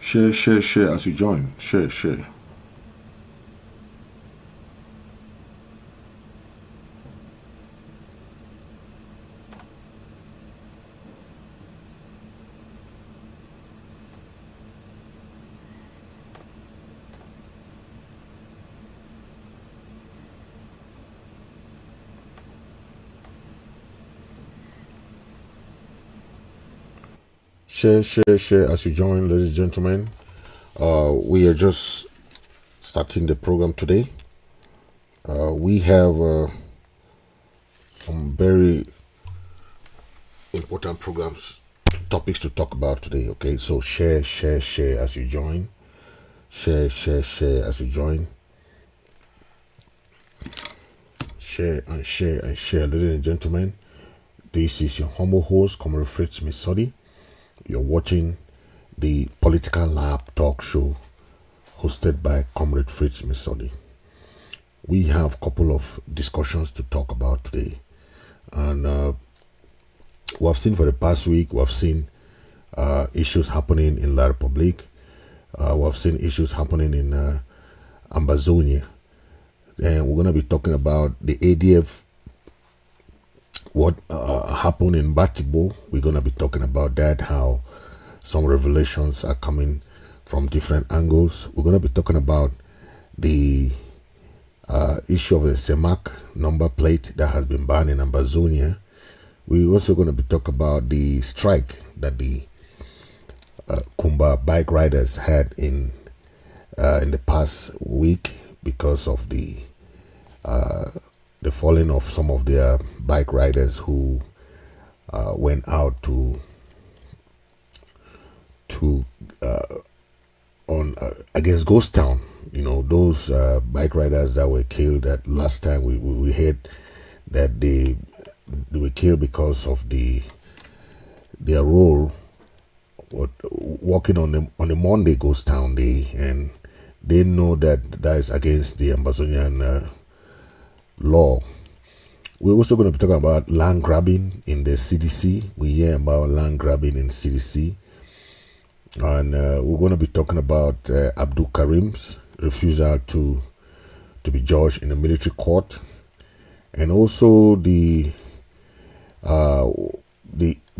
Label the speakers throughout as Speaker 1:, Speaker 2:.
Speaker 1: Share as you join. Share. Share as you join, ladies and gentlemen. We are just starting the program today. We have some very important topics to talk about today. Okay, so share as you join. Share as you join. Share, ladies and gentlemen. This is your humble host, Comrade Fritz Misodi. You're watching the Political Lab talk show hosted by Comrade Fritz Misodi. We have a couple of discussions to talk about today. And we have seen for the past week, we have seen issues happening in La Republique. We have seen issues happening in Amazonia. And we're going to be talking about the ADF, what happened in Batibo. We're going to be talking about that, how some revelations are coming from different angles. We're going to be talking about the issue of the CEMAC number plate that has been banned in Amazonia. We're also going to be talking about the strike that the Kumba bike riders had in the past week because of the falling of some of their bike riders who went out to against Ghost Town. You know, those bike riders that were killed. That last time we heard that they were killed because of their role walking on the Monday Ghost Town Day, and they know that is against the Amazonian law. We're also going to be talking about land grabbing in the CDC. We hear about land grabbing in CDC. And we're going to be talking about Abdul Karim's refusal to be judged in a military court. And also the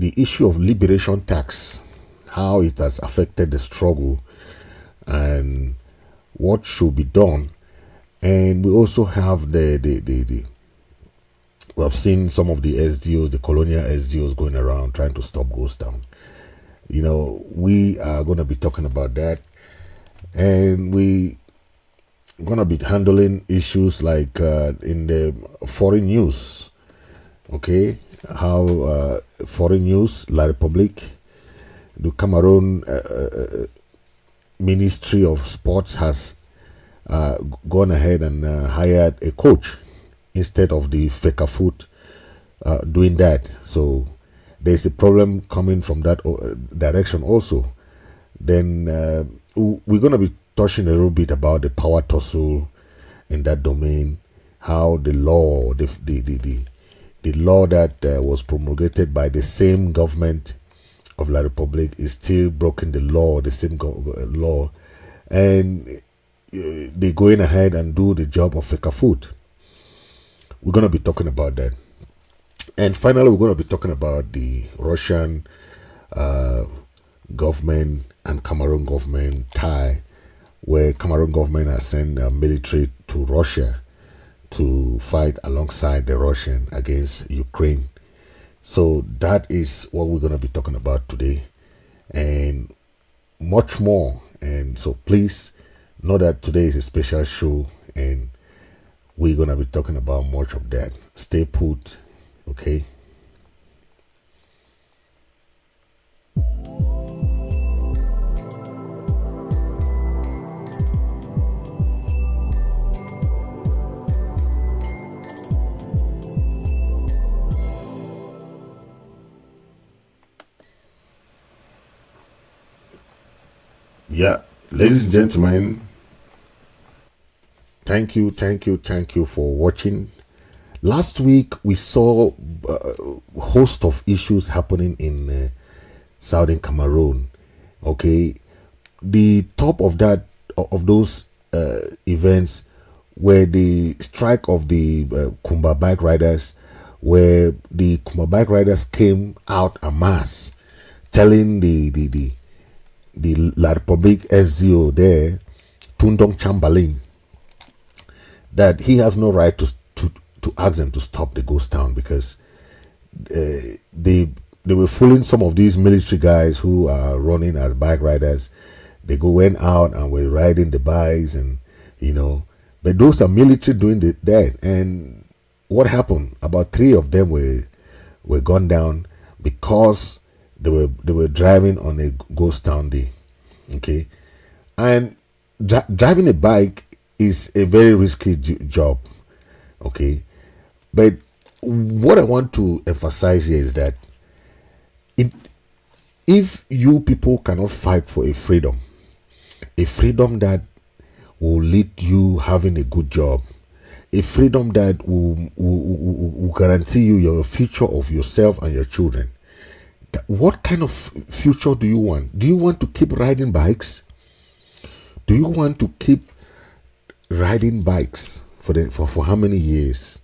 Speaker 1: issue of liberation tax, how it has affected the struggle and what should be done. And we also have we have seen some of the SDOs, the colonial SDOs going around trying to stop Ghost Town. You know, we are going to be talking about that. And we going to be handling issues like in the foreign news. Okay, how foreign news, La Republique, the Cameroon Ministry of Sports has gone ahead and hired a coach instead of the Fecafoot doing that. So there's a problem coming from that direction also. Then we're going to be touching a little bit about the power tussle in that domain, how the law, the law that was promulgated by the same government of La Republique is still broken the law, the same law, and they're going ahead and do the job of Fecafoot. We're going to be talking about that. And finally, we're going to be talking about the Russian government and Cameroon government tie, where Cameroon government has sent military to Russia to fight alongside the Russian against Ukraine. So that is what we're going to be talking about today, and much more. And so please know that today is a special show, and we're going to be talking about much of that. Stay put, okay? Yeah, ladies and gentlemen, thank you for watching. Last week we saw a host of issues happening in southern Cameroon. Okay, the top of that of those events were the strike of the Kumba bike riders, where the Kumba bike riders came out en masse, telling the La Republique SZO there, Tundong Chamberlain, that he has no right to ask them to stop the ghost town, because they were fooling some of these military guys who are running as bike riders. They went out and were riding the bikes, and but those are military doing that. And what happened? About 3 of them were gone down because they were driving on a ghost town day. Okay, and driving a bike is a very risky job. Okay, but what I want to emphasize here is that if you people cannot fight for a freedom that will lead you having a good job, a freedom that will guarantee you your future of yourself and your children, what kind of future do you want? Do you want to keep riding bikes? Do you want to keep riding bikes for how many years?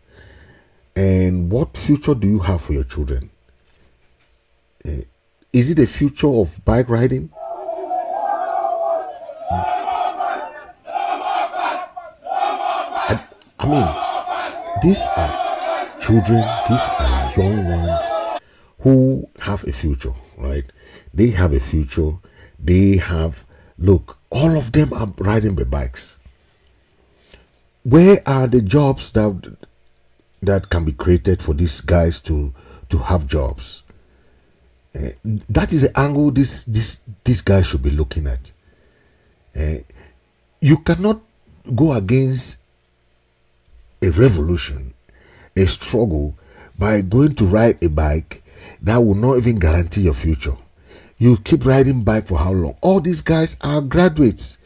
Speaker 1: And what future do you have for your children? Is it a future of bike riding? I mean, these are children, these are young ones who have a future, right? They have a future. They have, look, all of them are riding the bikes. Where are the jobs that can be created for these guys to have jobs? That is the angle this guy should be looking at. You cannot go against a revolution, a struggle, by going to ride a bike that will not even guarantee your future. You keep riding bike for how long? All these guys are graduates.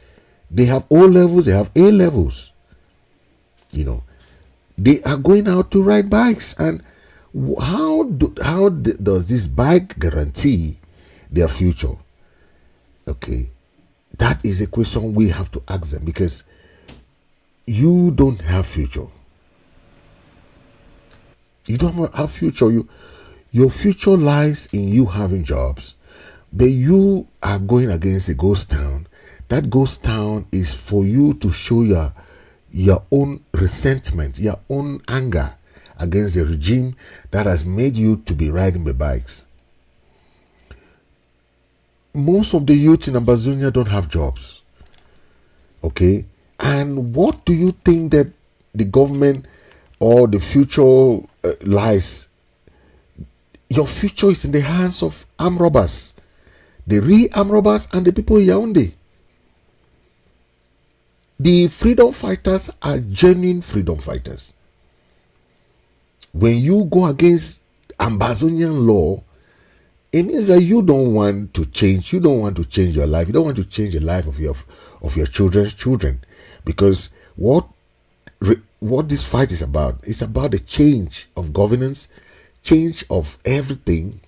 Speaker 1: They have O levels, they have A levels. They are going out to ride bikes. And how does this bike guarantee their future? Okay, that is a question we have to ask them, because you don't have future. You don't have future. Your future lies in you having jobs, but you are going against a ghost town. That ghost town is for you to show your own resentment, your own anger against the regime that has made you to be riding the bikes. Most of the youth in Ambazonia don't have jobs. Okay? And what do you think that the government or the future lies? Your future is in the hands of armed robbers, the real armed robbers, and the people in Yaoundé. The freedom fighters are genuine freedom fighters. When you go against Ambazonian law, it means that you don't want to change. You don't want to change your life. You don't want to change the life of your children's children, because what this fight is about is about the change of governance, change of everything,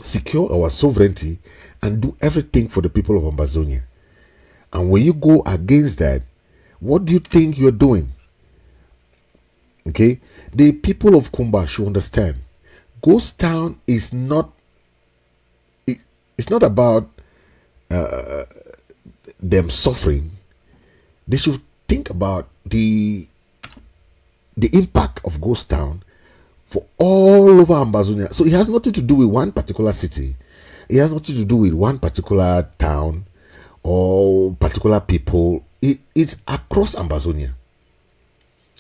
Speaker 1: secure our sovereignty, and do everything for the people of Ambazonia. And when you go against that, what do you think you're doing? Okay, the people of Kumba should understand. Ghost Town is not. It's not about them suffering. They should think about the impact of Ghost Town for all over Ambazonia. So it has nothing to do with one particular city. It has nothing to do with one particular town or particular people. It's across Ambazonia.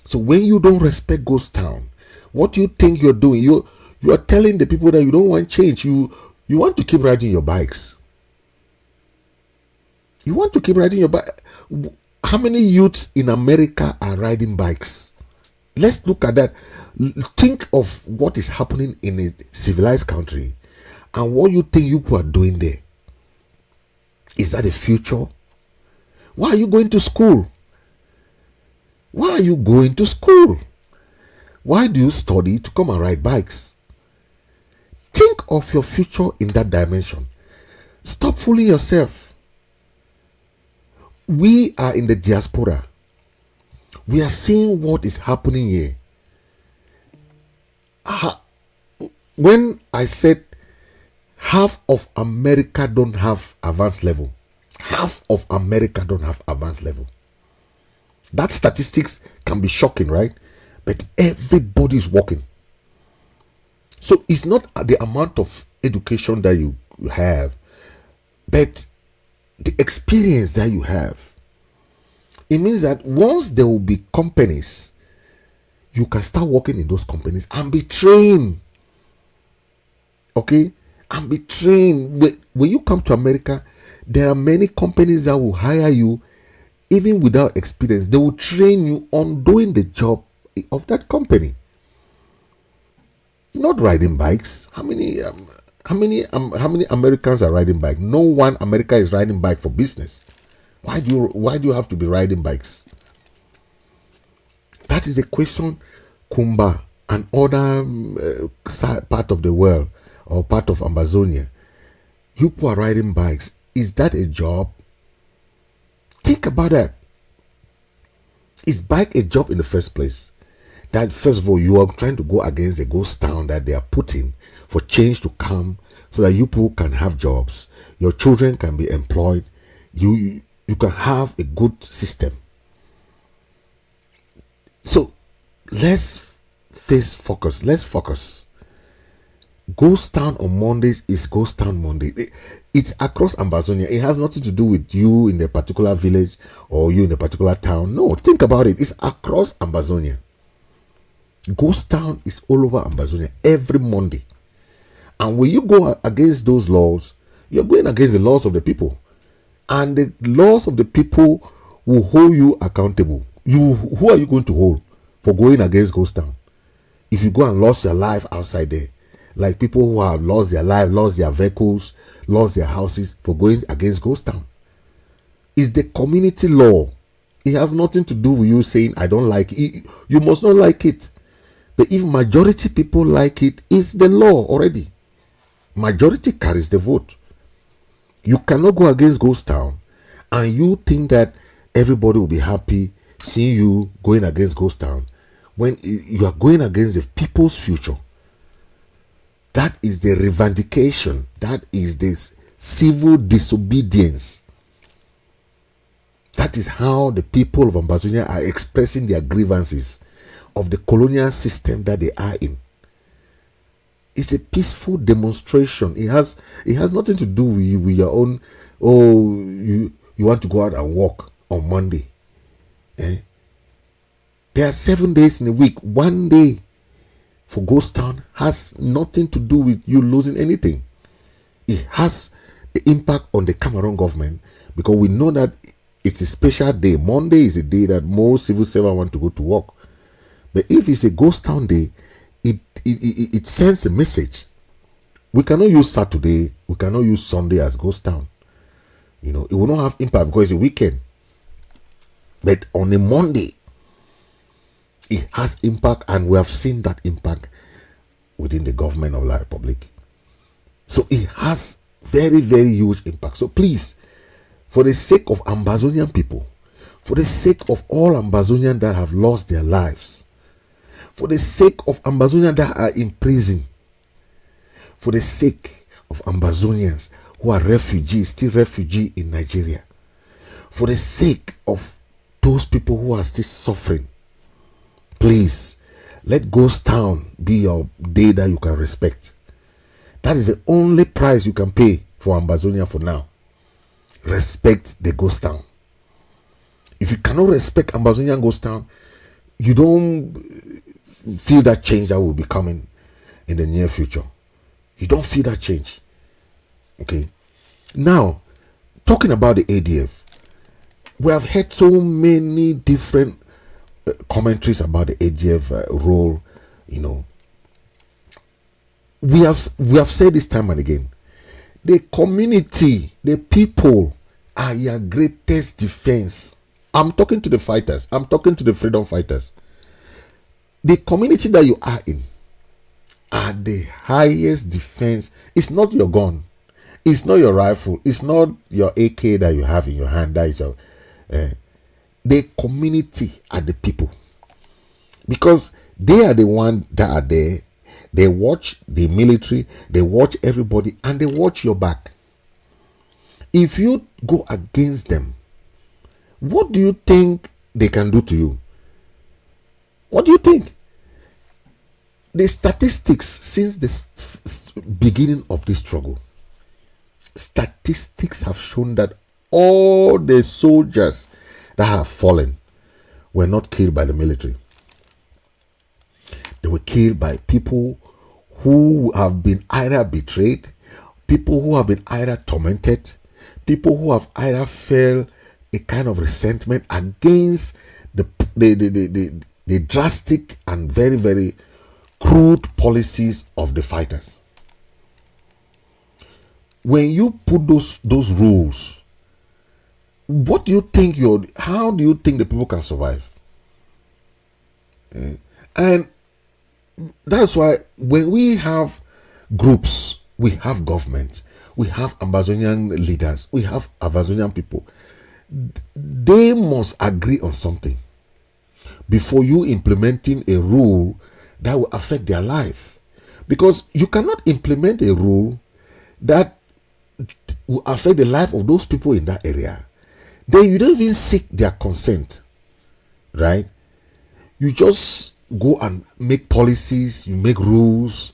Speaker 1: So when you don't respect Ghost Town, what do you think you're doing? You are telling the people that you don't want change. You want to keep riding your bikes. You want to keep riding your bike. How many youths in America are riding bikes? Let's look at that. Think of what is happening in a civilized country and what you think you are doing there. Is that a future? Why are you going to school? Why are you going to school? Why do you study to come and ride bikes? Think of your future in that dimension. Stop fooling yourself. we are in the diaspora. We are seeing what is happening here. When I said half of America don't have advanced level, half of America don't have advanced level. That statistics can be shocking, right? But everybody is working. So it's not the amount of education that you have, but the experience that you have. It means that once there will be companies, you can start working in those companies and be trained. Okay? And be trained. When you come to America, there are many companies that will hire you even without experience. They will train you on doing the job of that company. Not riding bikes. How many Americans are riding bike? No one America is riding bike for business. Why do you have to be riding bikes? That is a question Kumba and other part of the world or part of Amazonia. You people are riding bikes. Is that a job? Think about that. Is bike a job in the first place? That first of all, you are trying to go against the ghost town that they are putting for change to come so that you people can have jobs. Your children can be employed. You can have a good system. So let's focus. Let's focus. Ghost Town on Mondays is Ghost Town Monday. It's across Amazonia. It has nothing to do with you in a particular village or you in a particular town. No, think about it. It's across Amazonia. Ghost Town is all over Amazonia every Monday. And when you go against those laws, you're going against the laws of the people. And the laws of the people will hold you accountable. Who are you going to hold for going against Ghost Town? If you go and lose your life outside there, like people who have lost their life, lost their vehicles, lost their houses for going against Ghost Town. It's the community law. It has nothing to do with you saying, I don't like it. You must not like it. But if majority people like it, it's the law already. Majority carries the vote. You cannot go against Ghost Town and you think that everybody will be happy seeing you going against Ghost Town when you are going against the people's future. That is the revendication. That is this civil disobedience. That is how the people of Amazonia are expressing their grievances of the colonial system that they are in. It's a peaceful demonstration. It has nothing to do with your own. Oh, you want to go out and walk on Monday. There are 7 days in a week. 1 day for Ghost Town has nothing to do with you losing anything. It has an impact on the Cameroon government because we know that it's a special day. Monday is a day that most civil servants want to go to work. But if it's a Ghost Town day, it sends a message. We cannot use Saturday, we cannot use Sunday as Ghost Town. It will not have impact because it's a weekend. But on a Monday, it has impact, and we have seen that impact within the government of La Republic. So it has very, very huge impact. So please, for the sake of Amazonian people, for the sake of all Amazonians that have lost their lives, for the sake of Amazonians that are in prison, for the sake of Amazonians who are refugees, still refugees in Nigeria, for the sake of those people who are still suffering, please, let Ghost Town be your day that you can respect. That is the only price you can pay for Amazonia for now. Respect the Ghost Town. If you cannot respect Amazonian Ghost Town, you don't feel that change that will be coming in the near future. You don't feel that change. Okay. Now, talking about the ADF, we have heard so many different commentaries about the ADF role. We have said this time and again, the community, the people are your greatest defense. I'm talking to the fighters. I'm talking to the freedom fighters. The community that you are in are the highest defense. It's not your gun. It's not your rifle. It's not your AK that you have in your hand. That is The community are the people, because they are the one that are there. They watch the military, they watch everybody, and they watch your back. If you go against them, what do you think they can do to you? What do you think? The statistics since the beginning of this struggle, statistics have shown that all the soldiers that have fallen were not killed by the military. They were killed by people who have been either betrayed, people who have been either tormented, people who have either felt a kind of resentment against the drastic and very, very crude policies of the fighters. When you put those rules, what do you think how do you think the people can survive? And that's why when we have groups, we have government, we have Amazonian leaders, we have Amazonian people, they must agree on something before you implementing a rule that will affect their life. Because you cannot implement a rule that will affect the life of those people in that area. Then you don't even seek their consent, right? You just go and make policies, you make rules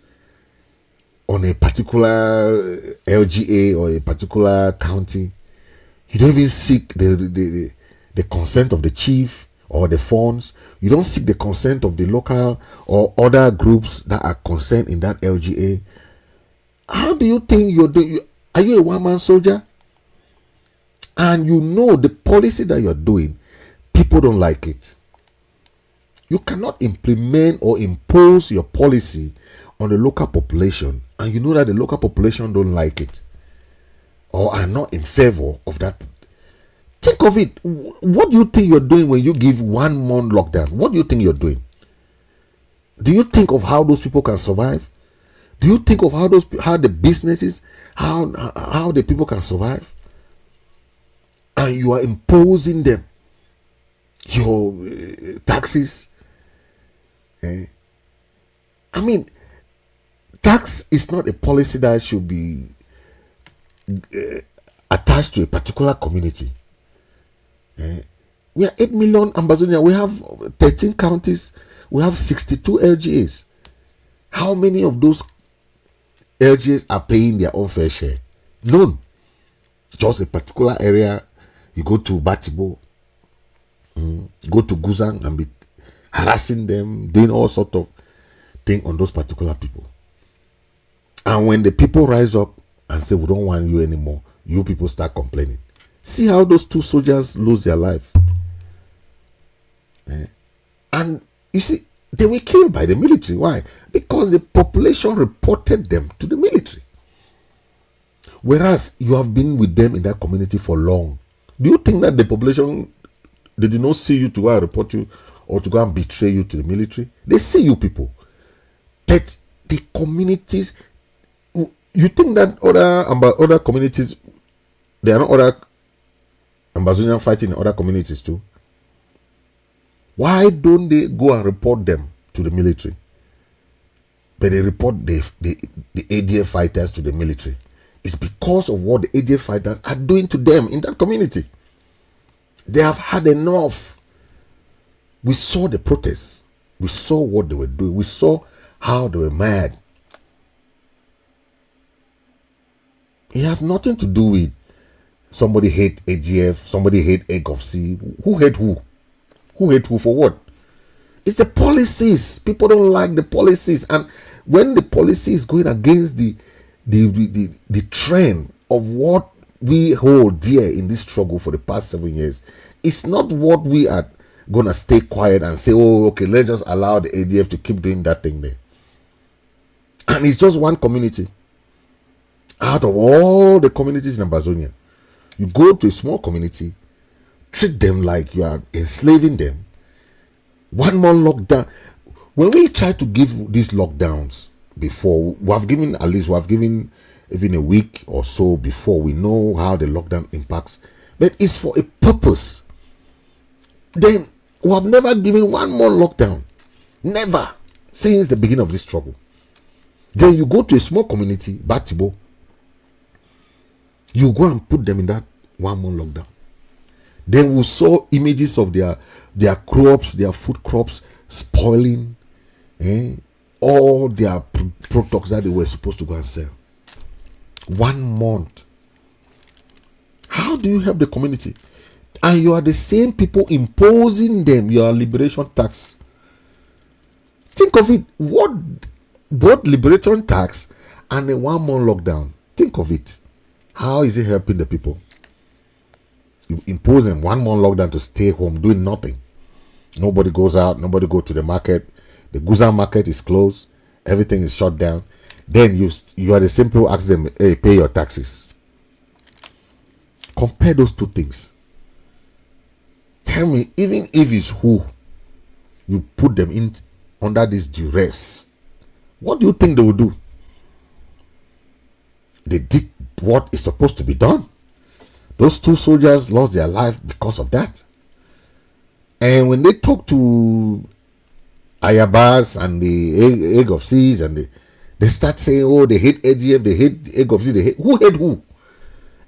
Speaker 1: on a particular LGA or a particular county. You don't even seek the consent of the chief or the funds. You don't seek the consent of the local or other groups that are concerned in that LGA. How do you think you're doing? Are you a one-man soldier? And you know the policy that you're doing, people don't like it. You cannot implement or impose your policy on the local population, and you know that the local population don't like it or are not in favor of that. Think of it. What do you think you're doing when you give 1 month lockdown? What do you think you're doing? Do you think of how those people can survive? Do you think of how the businesses, how the people can survive? And you are imposing them your taxes. I mean, tax is not a policy that should be attached to a particular community. We are 8 million Ambazonians. We have 13 counties. We have 62 LGAs. How many of those LGAs are paying their own fair share? None. Just a particular area. You go to Batibo, go to Guzang and be harassing them, doing all sort of thing on those particular people. And when the people rise up and say, we don't want you anymore, you people start complaining. See how those 2 soldiers lose their life. And you see, they were killed by the military. Why? Because the population reported them to the military. Whereas you have been with them in that community for long. Do you think that the population, they did not see you to go and report you or to go and betray you to the military? They see you people. But the communities, you think that other communities, there are not other Ambazonian fighting in other communities too? Why don't they go and report them to the military? But they report the ADF fighters to the military. It's because of what the ADF fighters are doing to them in that community. They have had enough. We saw the protests. We saw what they were doing. We saw how they were mad. It has nothing to do with somebody hate ADF, somebody hate AGOFC. Who hate who? Who hate who for what? It's the policies. People don't like the policies. And when the policy is going against the trend of what we hold dear in this struggle for the past 7 years, it's not what we are going to stay quiet and say, oh, okay, let's just allow the ADF to keep doing that thing there. And it's just one community. Out of all the communities in Ambazonia, you go to a small community, treat them like you are enslaving them. 1 month lockdown. When we try to give these lockdowns before, we have given even a week or so before we know how the lockdown impacts. But it's for a purpose. Then we have never given one more lockdown. Never. Since the beginning of this struggle. Then you go to a small community, Batibo. You go and put them in that one month lockdown. Then we saw images of their crops, their food crops spoiling, all their products that they were supposed to go and sell. 1 month. How do you help the community? And you are the same people imposing them your liberation tax. Think of it. What both liberation tax and a 1 month lockdown. Think of it. How is it helping the people? You impose them 1 month lockdown to stay home, doing nothing. Nobody goes out, nobody go to the market. The Guzan market is closed, everything is shut down. Then you are the same people ask them, hey, pay your taxes. Compare those two things. Tell me, even if it's who you put them in under this duress, what do you think they will do? They did what is supposed to be done. Those 2 soldiers lost their life because of that. And when they talk to Ayabas and the egg of seas, and they start saying, oh, they hate ADF, they hate egg of seas, they hate who? Hate who?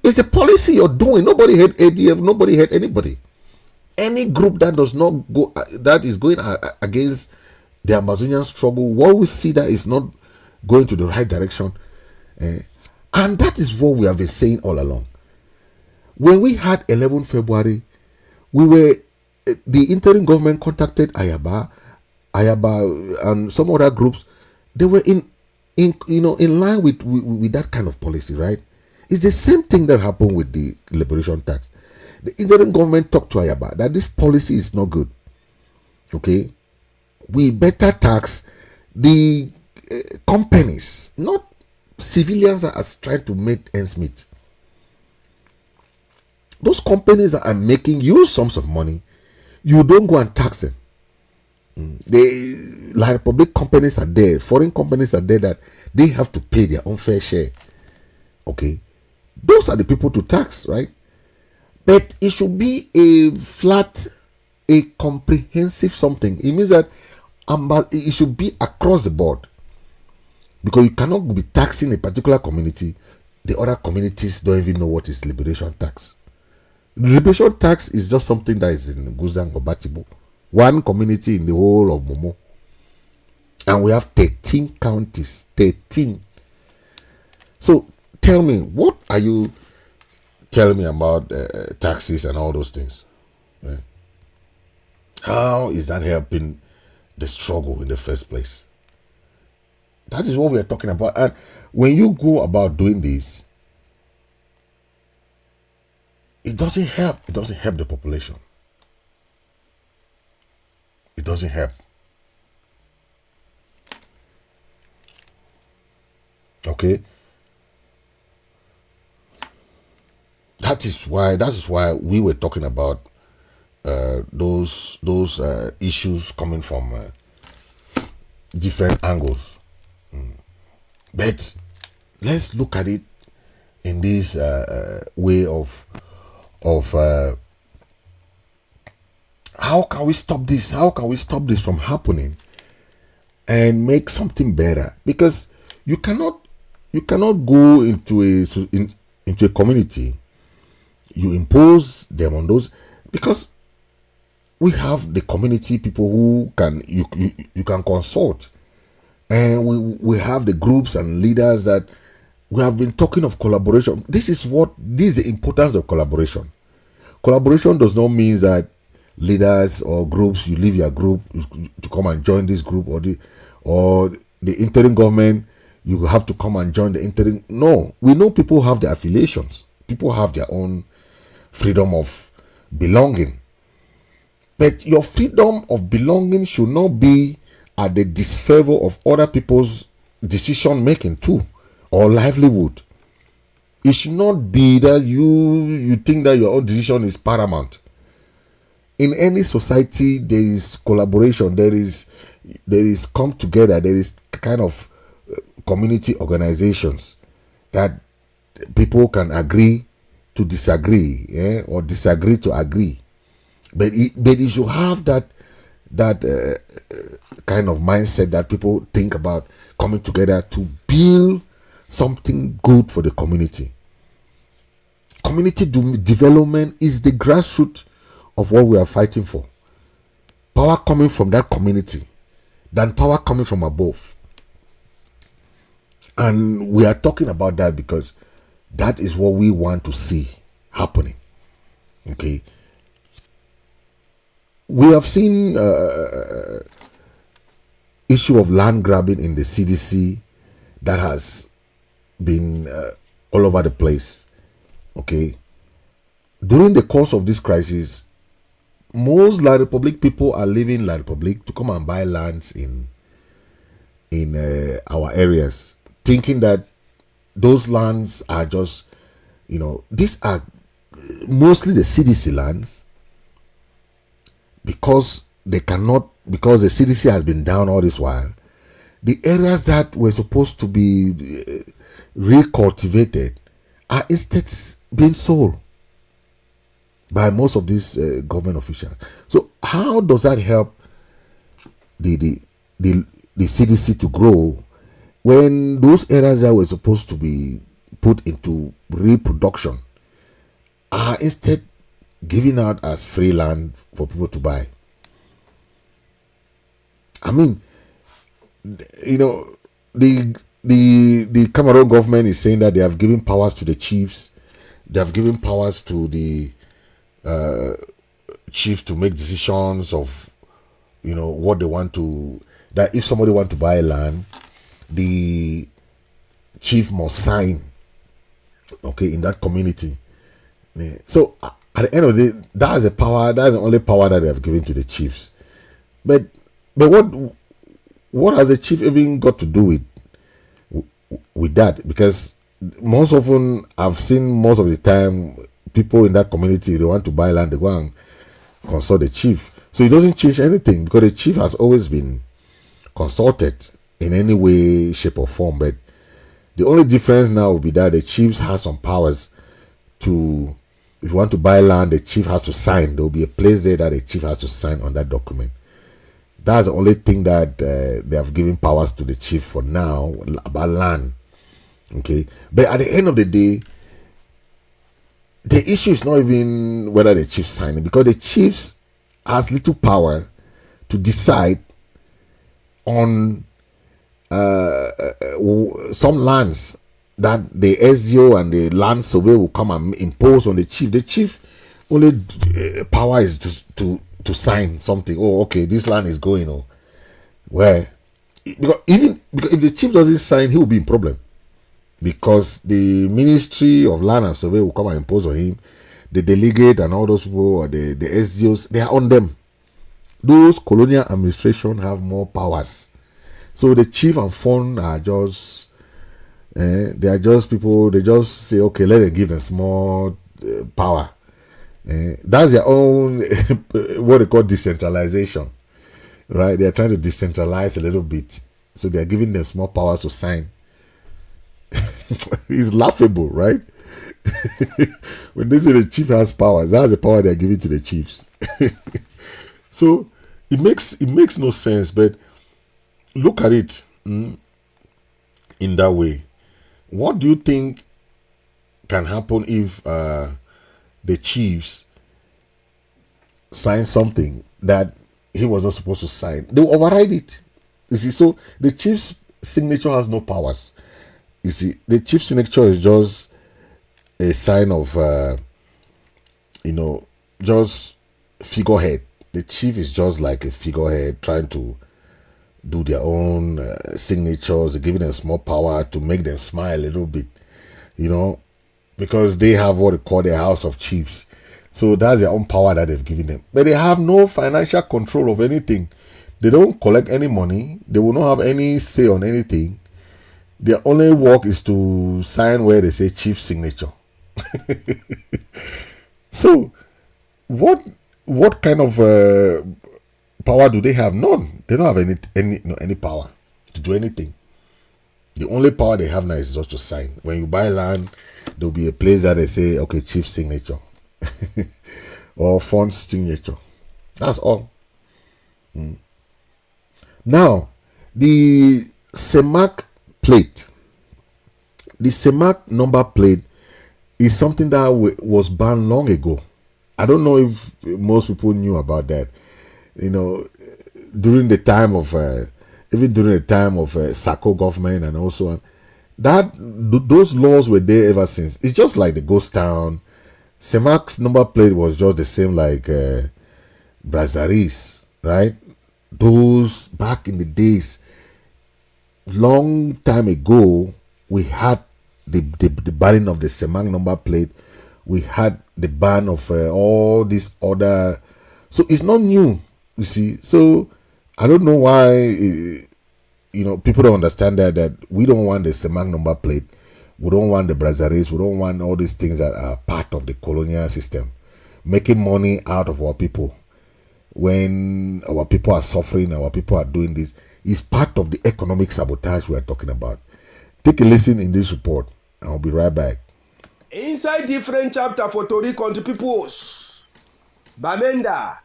Speaker 1: It's a policy you're doing. Nobody hate ADF, nobody hate anybody. Any group that does not go, that is going against the Amazonian struggle, what we see that is not going to the right direction. And that is what we have been saying all along. When we had 11 February, the interim government contacted Ayaba, and some other groups. They were in line with that kind of policy, right? It's the same thing that happened with the liberation tax. The interim government talked to Ayaba that this policy is not good. Okay, we better tax the companies, not civilians that are trying to make ends meet. Those companies that are making huge sums of money, you don't go and tax them. Like public companies are there, foreign companies are there that they have to pay their own fair share. Okay, those are the people to tax, right? But it should be a flat, a comprehensive something. It means that it should be across the board, because you cannot be taxing a particular community. The other communities don't even know what is liberation tax. The liberation tax is just something that is in Guzan or Batibo, one community in the whole of Momo. And we have 13 counties. 13. So tell me, what are you telling me about taxes and all those things? Right? How is that helping the struggle in the first place? That is what we are talking about. And when you go about doing this, it doesn't help. It doesn't help the population. It doesn't help. Okay. That is why we were talking about those issues coming from different angles. But let's look at it in this way of how can we stop this? How can we stop this from happening and make something better? Because you cannot go into a community, you impose them on those, because we have the community people who you can consult, and we have the groups and leaders that we have been talking of collaboration. This is the importance of collaboration. Collaboration does not mean that leaders or groups, you leave your group to come and join this group, or the interim government, you have to come and join the interim. No, we know people have their affiliations. People have their own freedom of belonging. But your freedom of belonging should not be at the disfavor of other people's decision making too, or livelihood. It should not be that you think that your own decision is paramount. In any society, there is collaboration, there is come together, there is kind of community organizations that people can agree to disagree, or disagree to agree. But you should have that kind of mindset that people think about coming together to build something good for the community. Community development is the grassroots of what we are fighting for. Power coming from that community than power coming from above. And we are talking about that because that is what we want to see happening. Okay. We have seen issue of land grabbing in the CDC that has been all over the place. Okay. During the course of this crisis, most La Republic people are leaving La Republic to come and buy lands in our areas, thinking that those lands are just, these are mostly the CDC lands, because the CDC has been down all this while. The areas that were supposed to be recultivated are instead being sold by most of these government officials. So how does that help the CDC to grow when those areas that were supposed to be put into reproduction are instead given out as free land for people to buy? I mean, the Cameroon government is saying that they have given powers to the chiefs. They have given powers to the chief to make decisions of what they want to, that if somebody want to buy land, the chief must sign, okay, in that community. So at the end of the day, that's the power, that's the only power that they have given to the chiefs. But what has the chief even got to do with that? Because most often I've seen, most of the time, people in that community, they want to buy land, they go and consult the chief. So it doesn't change anything, because the chief has always been consulted in any way, shape or form. But the only difference now will be that the chiefs have some powers to, if you want to buy land, the chief has to sign. There will be a place there that the chief has to sign on that document. That's the only thing that they have given powers to the chief for now about land. Okay, but at the end of the day, the issue is not even whether the chief sign it, because the chiefs has little power to decide on some lands that the SDO and the land survey will come and impose on the chief. The chief only power is to sign something. Oh, okay, this land is going. Oh, where? Because if the chief doesn't sign, he will be in problem. Because the Ministry of Land and Survey will come and impose on him. The delegate and all those people, or the SDOs, they are on them. Those colonial administration have more powers. So the chief and fund are just, they are just people, they just say, okay, let them give them small power. That's their own, what they call decentralization. Right? They are trying to decentralize a little bit. So they are giving them small powers to sign. It's laughable, right? When they say the chief has powers, that's the power they're giving to the chiefs. So it makes no sense, but look at it in that way. What do you think can happen if the chiefs sign something that he was not supposed to sign? They will override it. You see, so the chief's signature has no powers. You see, the chief signature is just a sign of, just figurehead. The chief is just like a figurehead trying to do their own signatures. They're giving them small power to make them smile a little bit, because they have what they call the House of Chiefs. So that's their own power that they've given them. But they have no financial control of anything. They don't collect any money. They will not have any say on anything. Their only work is to sign where they say chief signature. So, what kind of power do they have? None. They don't have any power to do anything. The only power they have now is just to sign. When you buy land, there'll be a place that they say, okay, chief signature. or font signature. That's all. Now, the CEMAC plate, the CEMAC number plate is something that was banned long ago. I don't know if most people knew about that. You know, during the time of even during the time of Sako government and also that those laws were there ever since. It's just like the ghost town. CEMAC's number plate was just the same like Brazaris, right? Those back in the days, long time ago, we had the banning of the CEMAC number plate. We had the ban of all these other. So it's not new, you see. So I don't know why people don't understand that we don't want the CEMAC number plate. We don't want the Brazaris. We don't want all these things that are part of the colonial system, making money out of our people. When our people are suffering, our people are doing this, is part of the economic sabotage we are talking about. Take a listen in this report, and I'll be right back.
Speaker 2: Inside different chapter for Tori country peoples, Bamenda,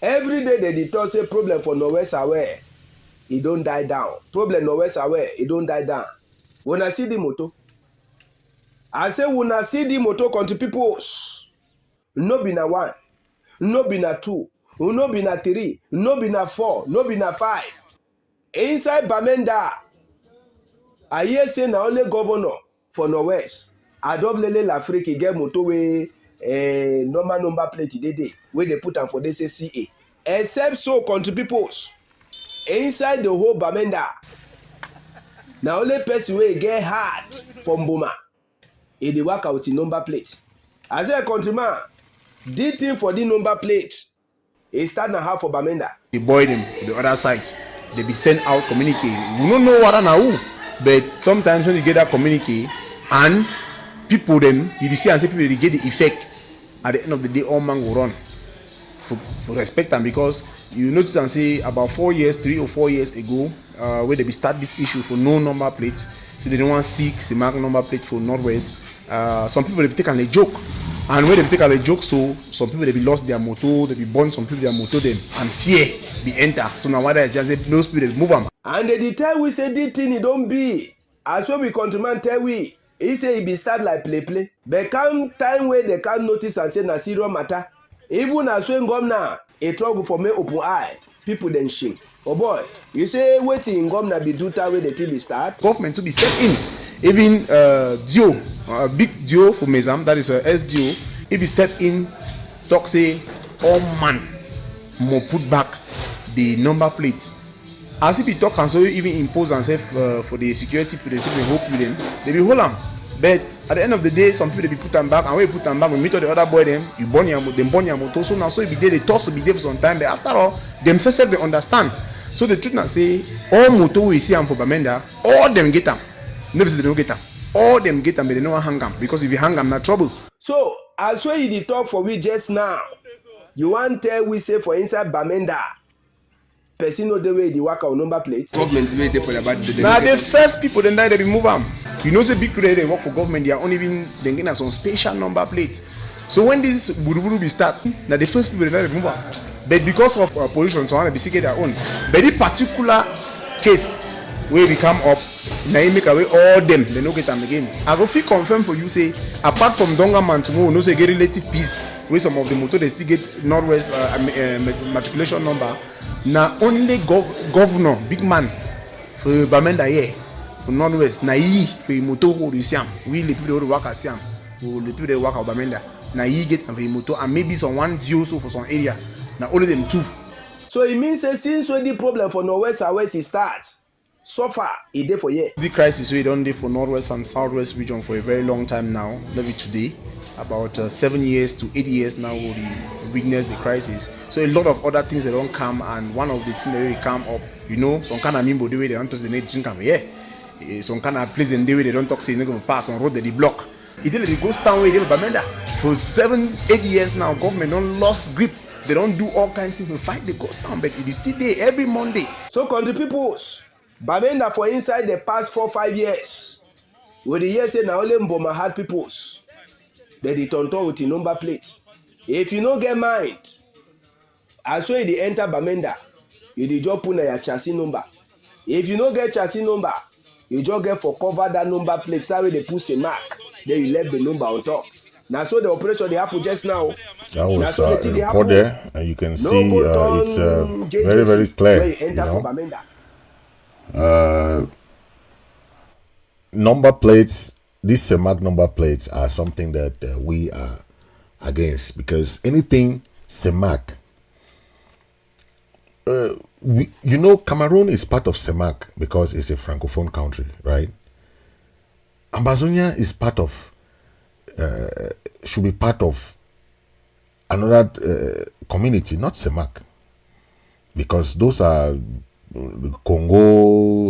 Speaker 2: every day they talk say problem for Northwest away, it don't die down. Problem Northwest away, it don't die down. When I see the moto, I say when I see the moto country peoples, no be na one. No be na 2, no be na 3, no be na 4, no be na 5. Inside Bamenda, I hear say na only governor for Northwest. Adovlele l'Afrique get motor wey normal number plate dey wey they put am for they say CA. Except so country peoples, inside the whole Bamenda, na only person wey get heart from Boma, e dey work out the number plate. I say countryman, the thing for the number plate is start na half for Bamenda.
Speaker 3: They boy them the other side. They be sent out communique. We don't know what and who, but sometimes when you get that communique and people them, you see and say people they get the effect. At the end of the day, all man will run for respect them, because you notice and say about 3 or 4 years ago, where they be start this issue for no number plates. So they don't want seek the mark number plate for Northwest. Some people they be taking a joke. And when they take a joke, so some people they be lost their motor, they be burn some people their motor them, and fear be enter. So now what I say, those people they move them.
Speaker 2: And they tell we say this thing it don't be. As when we countryman tell we, he say it be start like play. But come time where they can't notice and say na serious matter. Even as when governor a trouble for me open eye, people then shame. Oh boy, you say waiting governor be do that way the thing be start.
Speaker 3: Government to be step in. Even Dio, big Dio for Mezam, that is SDO, if he step in, talk say all man more put back the number plates. As if he talk and so even impose and say for the security for the civil hope with them, they be hold them. But at the end of the day, some people they be put them back, and when you put them back, we meet all the other boy them, you burn your motor. So now so it be there, they talk to be there for some time, but after all, themselves they understand. So the truth now say all motor we see them for Bamenda, all them get them. Never say they don't get them. All them get them, but they don't hang them, because if you hang them, not trouble.
Speaker 2: So as when you talk for we just now, you want tell we say for inside Bamenda, person know the way they work our number plates.
Speaker 3: Government way they put about the. Now the first people then they be move them. You know, say big people they work for government, they are only even they get some special number plates. So when this buru be start, now the first people they move them. But because of pollution, so they be seeking their own. But the particular case where we come up, now you make away all them, they don't get them again. I go feel confirm for you say, apart from Donga man tomorrow, no say get relative peace, where some of the motor they still get Northwest matriculation number. Now only governor, big man for Bamenda here, for Northwest, na he for motor who you see him. We the people who work at Siam, who the people who work at Bamenda, na he get for motor, and maybe some one also for some area. Now only them two.
Speaker 2: So it means say since when the problem for Northwest and West it starts, so far it dey for year.
Speaker 3: The crisis we don't dey for Northwest and Southwest region for a very long time now. Maybe today, about 7 years to 8 years now we witness the crisis. So a lot of other things they don't come, and one of the things that really come up, you know, some kind of mimbo the way they don't touch the net drink come here. Some kind of place in the way they don't talk say they're gonna pass on road they block. It really goes down way they Bamenda. For 7-8 years now, government don't lost grip. They don't do all kinds of things to fight the ghost town, but it is still there every Monday.
Speaker 2: So country peoples, Bamenda for inside the past 4-5 years, with the years say now only Mboma had peoples. Then they turn with the number plate. If you no get mind, as when you enter Bamenda, you dey just put your chassis number. If you no get chassis number, you just get for cover that number plate. That way they put a mark. Then you left the number on top. Now so the operation they happen just now.
Speaker 1: That was
Speaker 2: so the
Speaker 1: a
Speaker 2: thing they
Speaker 1: report
Speaker 2: happen.
Speaker 1: there, and you can
Speaker 2: No
Speaker 1: see
Speaker 2: go turn
Speaker 1: it's
Speaker 2: JJC
Speaker 1: very clear.
Speaker 2: when you enter for Bamenda.
Speaker 1: Number plates, these CEMAC number plates are something that we are against, because anything CEMAC, Cameroon is part of CEMAC because it's a francophone country, right? Ambazonia is part of, should be part of another community, not CEMAC, because those are Congo,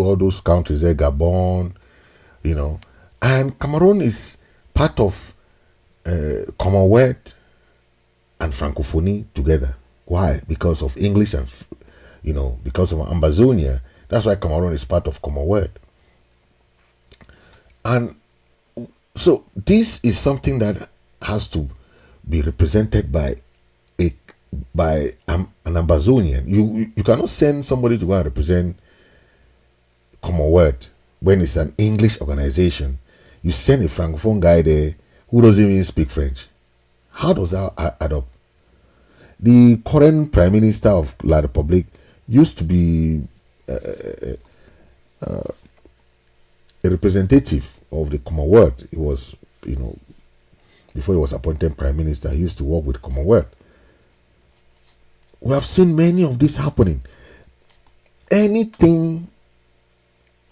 Speaker 1: all those countries there, Gabon, and Cameroon is part of Commonwealth and Francophonie together. Why? Because of English and, because of Ambazonia. That's why Cameroon is part of Commonwealth. And so this is something that has to be represented by an Ambazonian. You cannot send somebody to go and represent Commonwealth when it's an English organization. You send a Francophone guy there who doesn't even speak French. How does that add up? The current Prime Minister of La Republic used to be a representative of the Commonwealth. He was, before he was appointed Prime Minister, he used to work with Commonwealth. We have seen many of this happening. Anything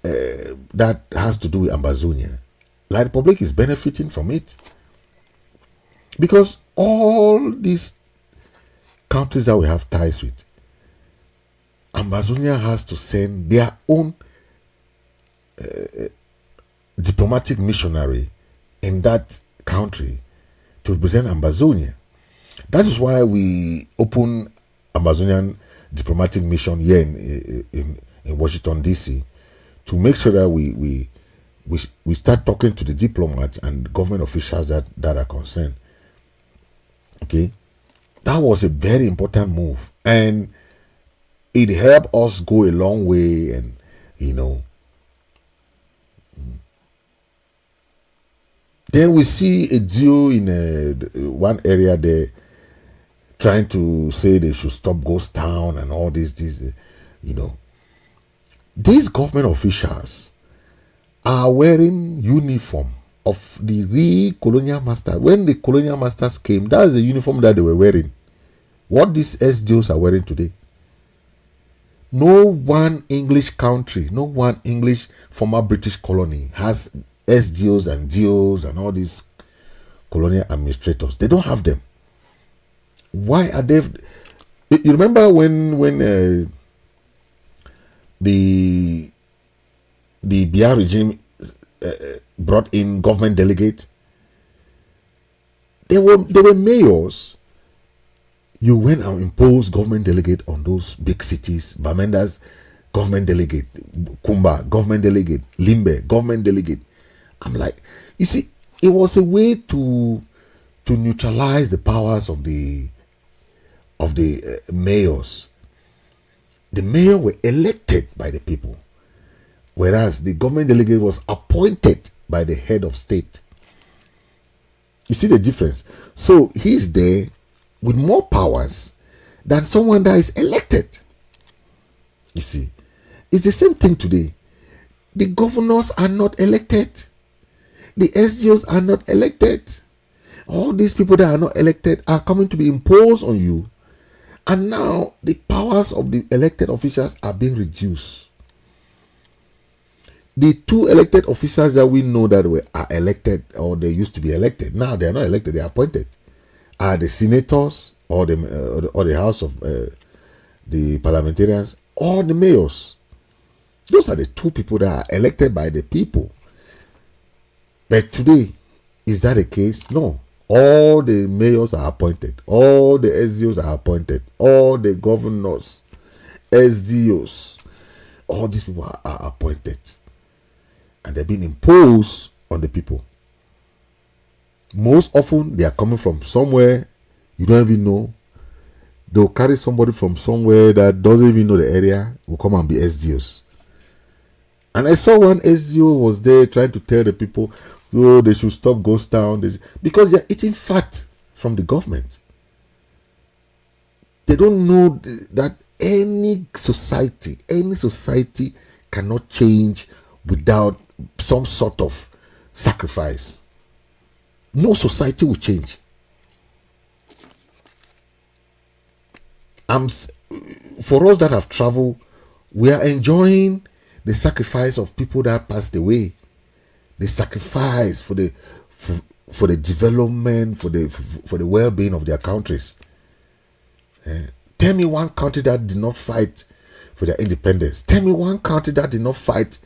Speaker 1: that has to do with Ambazonia, La Republic is benefiting from it, because all these countries that we have ties with, Ambazonia has to send their own diplomatic missionary in that country to represent Ambazonia. That is why we open Ambazonian diplomatic mission here in Washington DC, to make sure that we start talking to the diplomats and government officials that are concerned. Okay, that was a very important move, and it helped us go a long way. And then we see a deal in one area there, trying to say they should stop ghost town and all this. These government officials are wearing uniform of the real colonial master. When the colonial masters came, that's the uniform that they were wearing. What these SDOs are wearing today. No one English country, no one English former British colony has SDOs and DOs and all these colonial administrators. They don't have them. Why are they? You remember when the Biya regime brought in government delegate? They were mayors. You went and imposed government delegate on those big cities. Bamenda's government delegate, Kumba government delegate, Limbe government delegate. I'm like, you see, it was a way to neutralize the powers of the mayors. The mayor were elected by the people, whereas the government delegate was appointed by the head of state. You see the difference? So he's there with more powers than someone that is elected. You see, it's the same thing today. The governors are not elected. The SGOs are not elected. All these people that are not elected are coming to be imposed on you. And now the powers of the elected officials are being reduced. The two elected officers that we know that are elected, or they used to be elected, now they are not elected, they are appointed, are the senators or the house of the parliamentarians or the mayors. Those are the two people that are elected by the people. But today, is that the case? No. All the mayors are appointed. All the SDOs are appointed. All the governors, SDOs, all these people are appointed. And they're being imposed on the people. Most often, they are coming from somewhere you don't even know. They'll carry somebody from somewhere that doesn't even know the area, will come and be SDOs. And I saw one SDO was there trying to tell the people, oh, they should stop ghost town because they're eating fat from the government. They don't know that any society cannot change without some sort of sacrifice. No society will change. For us that have traveled, we are enjoying the sacrifice of people that passed away. The sacrifice for the development, for the well-being of their countries. Tell me one country that did not fight for their independence. Tell me one country that did not fight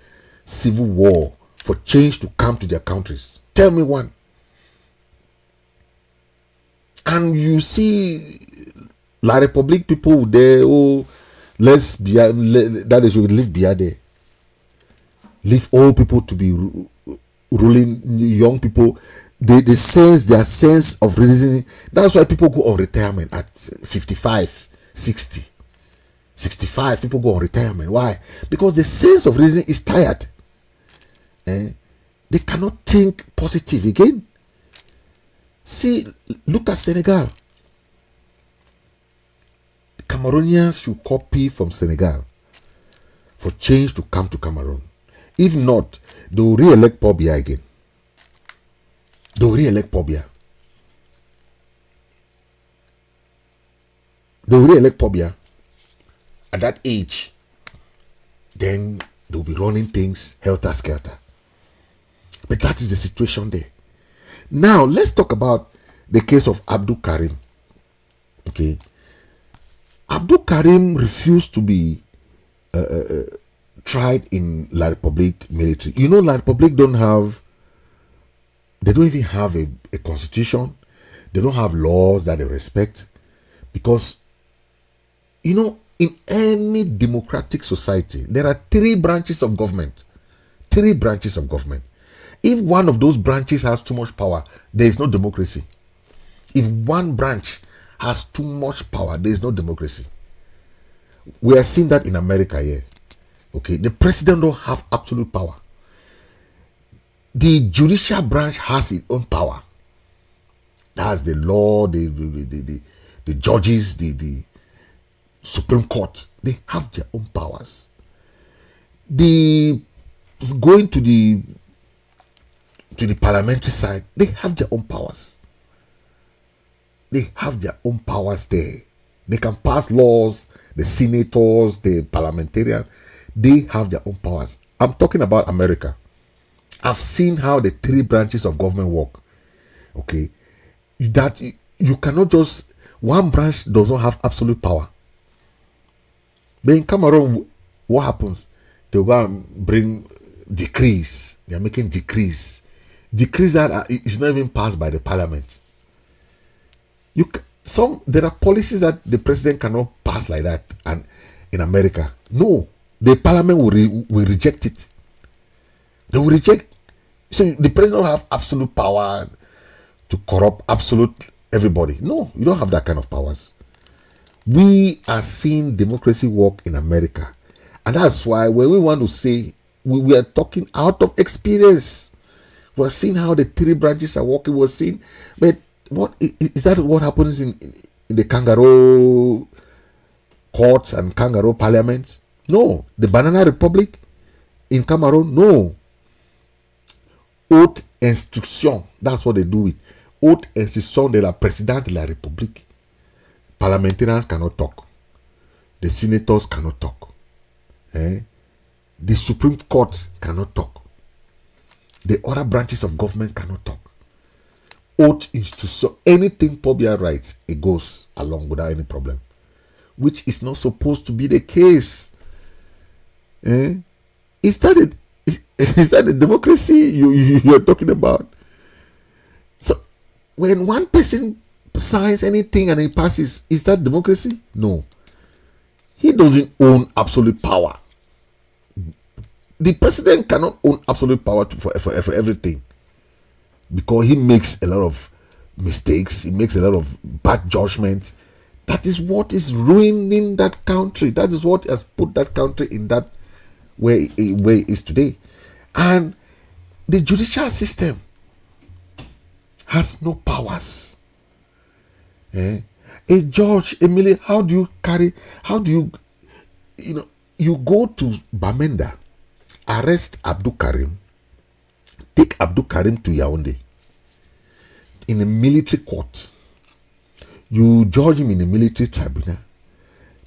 Speaker 1: civil war for change to come to their countries. Tell me one. And you see La Republic people there, oh, that is, we live beyond there. Leave old people to be ruling young people. They sense their sense of reasoning. That's why people go on retirement at 55, 60, 65. People go on retirement. Why? Because the sense of reasoning is tired. They cannot think positive again. See, look at Senegal. The Cameroonians should copy from Senegal for change to come to Cameroon. If not, they will re-elect Paul Biya again. They will re-elect Paul Biya. They will re-elect Paul Biya. At that age, then they will be running things helter-skelter. But that is the situation there. Now, let's talk about the case of Abdul Karim. Okay. Abdul Karim refused to be tried in La Republique military. You know, La Republique they don't even have a constitution. They don't have laws that they respect. Because, you know, in any democratic society, there are 3 branches of government. 3 branches of government. If one of those branches has too much power, there is no democracy. If one branch has too much power, there is no democracy. We are seeing that in America here. Okay, the president don't have absolute power. The judicial branch has its own power. That's the law, the judges, the Supreme Court. They have their own powers. Going to the parliamentary side, they have their own powers. They have their own powers there. They can pass laws, the senators, the parliamentarians, they have their own powers. I'm talking about America. I've seen how the 3 branches of government work. Okay. That you cannot just, one branch does not have absolute power. But in Cameroon, what happens? They go and bring decrees. They are making decrees. Decrees that is not even passed by the parliament. There are policies that the president cannot pass like that, and in America, no, the parliament will reject it. They will reject. So the president don't have absolute power to corrupt absolute everybody. No, you don't have that kind of powers. We are seeing democracy work in America, and that's why when we want to say we are talking out of experience. We're seeing how the 3 branches are working. We're seeing, but what is that? What happens in the kangaroo courts and kangaroo parliaments? No, the Banana Republic in Cameroon. No, haute instruction. That's what they do with haute instruction de la présidente de la République. Parliamentarians cannot talk. The senators cannot talk. The Supreme Court cannot talk. The other branches of government cannot talk. Oath is to so anything Pobia writes, it goes along without any problem, which is not supposed to be the case. Is that the democracy you're talking about? So when one person signs anything and it passes, is that democracy? No. He doesn't own absolute power. The president cannot own absolute power for everything. because he makes a lot of mistakes, he makes a lot of bad judgment. That is what is ruining that country. That is what has put that country in that way it is today. And the judicial system has no powers. A judge, Emily, how do you you go to Bamenda, arrest Abdul Karim, take Abdul Karim to Yaoundé in a military court. You judge him in a military tribunal.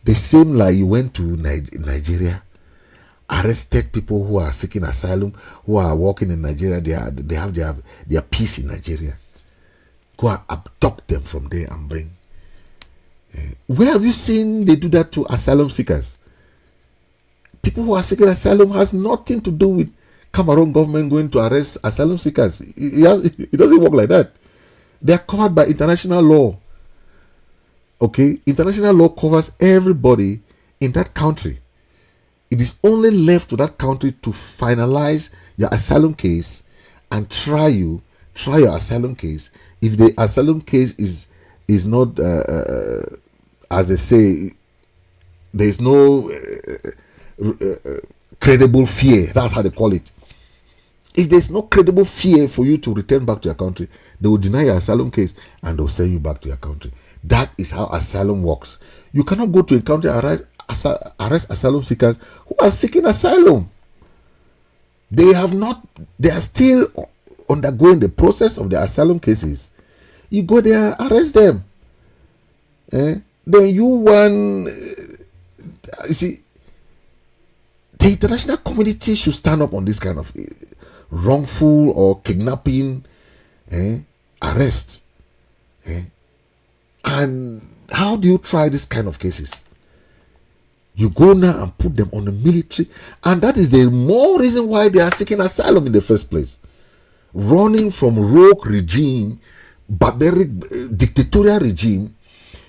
Speaker 1: The same like you went to Nigeria, arrested people who are seeking asylum, who are working in Nigeria. They have their peace in Nigeria. Go and abduct them from there and bring. Where have you seen they do that to asylum seekers? People who are seeking asylum has nothing to do with Cameroon government going to arrest asylum seekers. It doesn't work like that. They are covered by international law. Okay, international law covers everybody in that country. It is only left to that country to finalize your asylum case and try your asylum case. If the asylum case is not, as they say, there is no credible fear. That's how they call it. If there's no credible fear for you to return back to your country, they will deny your asylum case and they'll send you back to your country. That is how asylum works. You cannot go to a country and arrest asylum seekers who are seeking asylum. They are still undergoing the process of the asylum cases. You go there, arrest them. Then you see, the international community should stand up on this kind of wrongful or kidnapping arrest. And how do you try this kind of cases? You go now and put them on the military, and that is the more reason why they are seeking asylum in the first place. Running from rogue regime, barbaric dictatorial regime,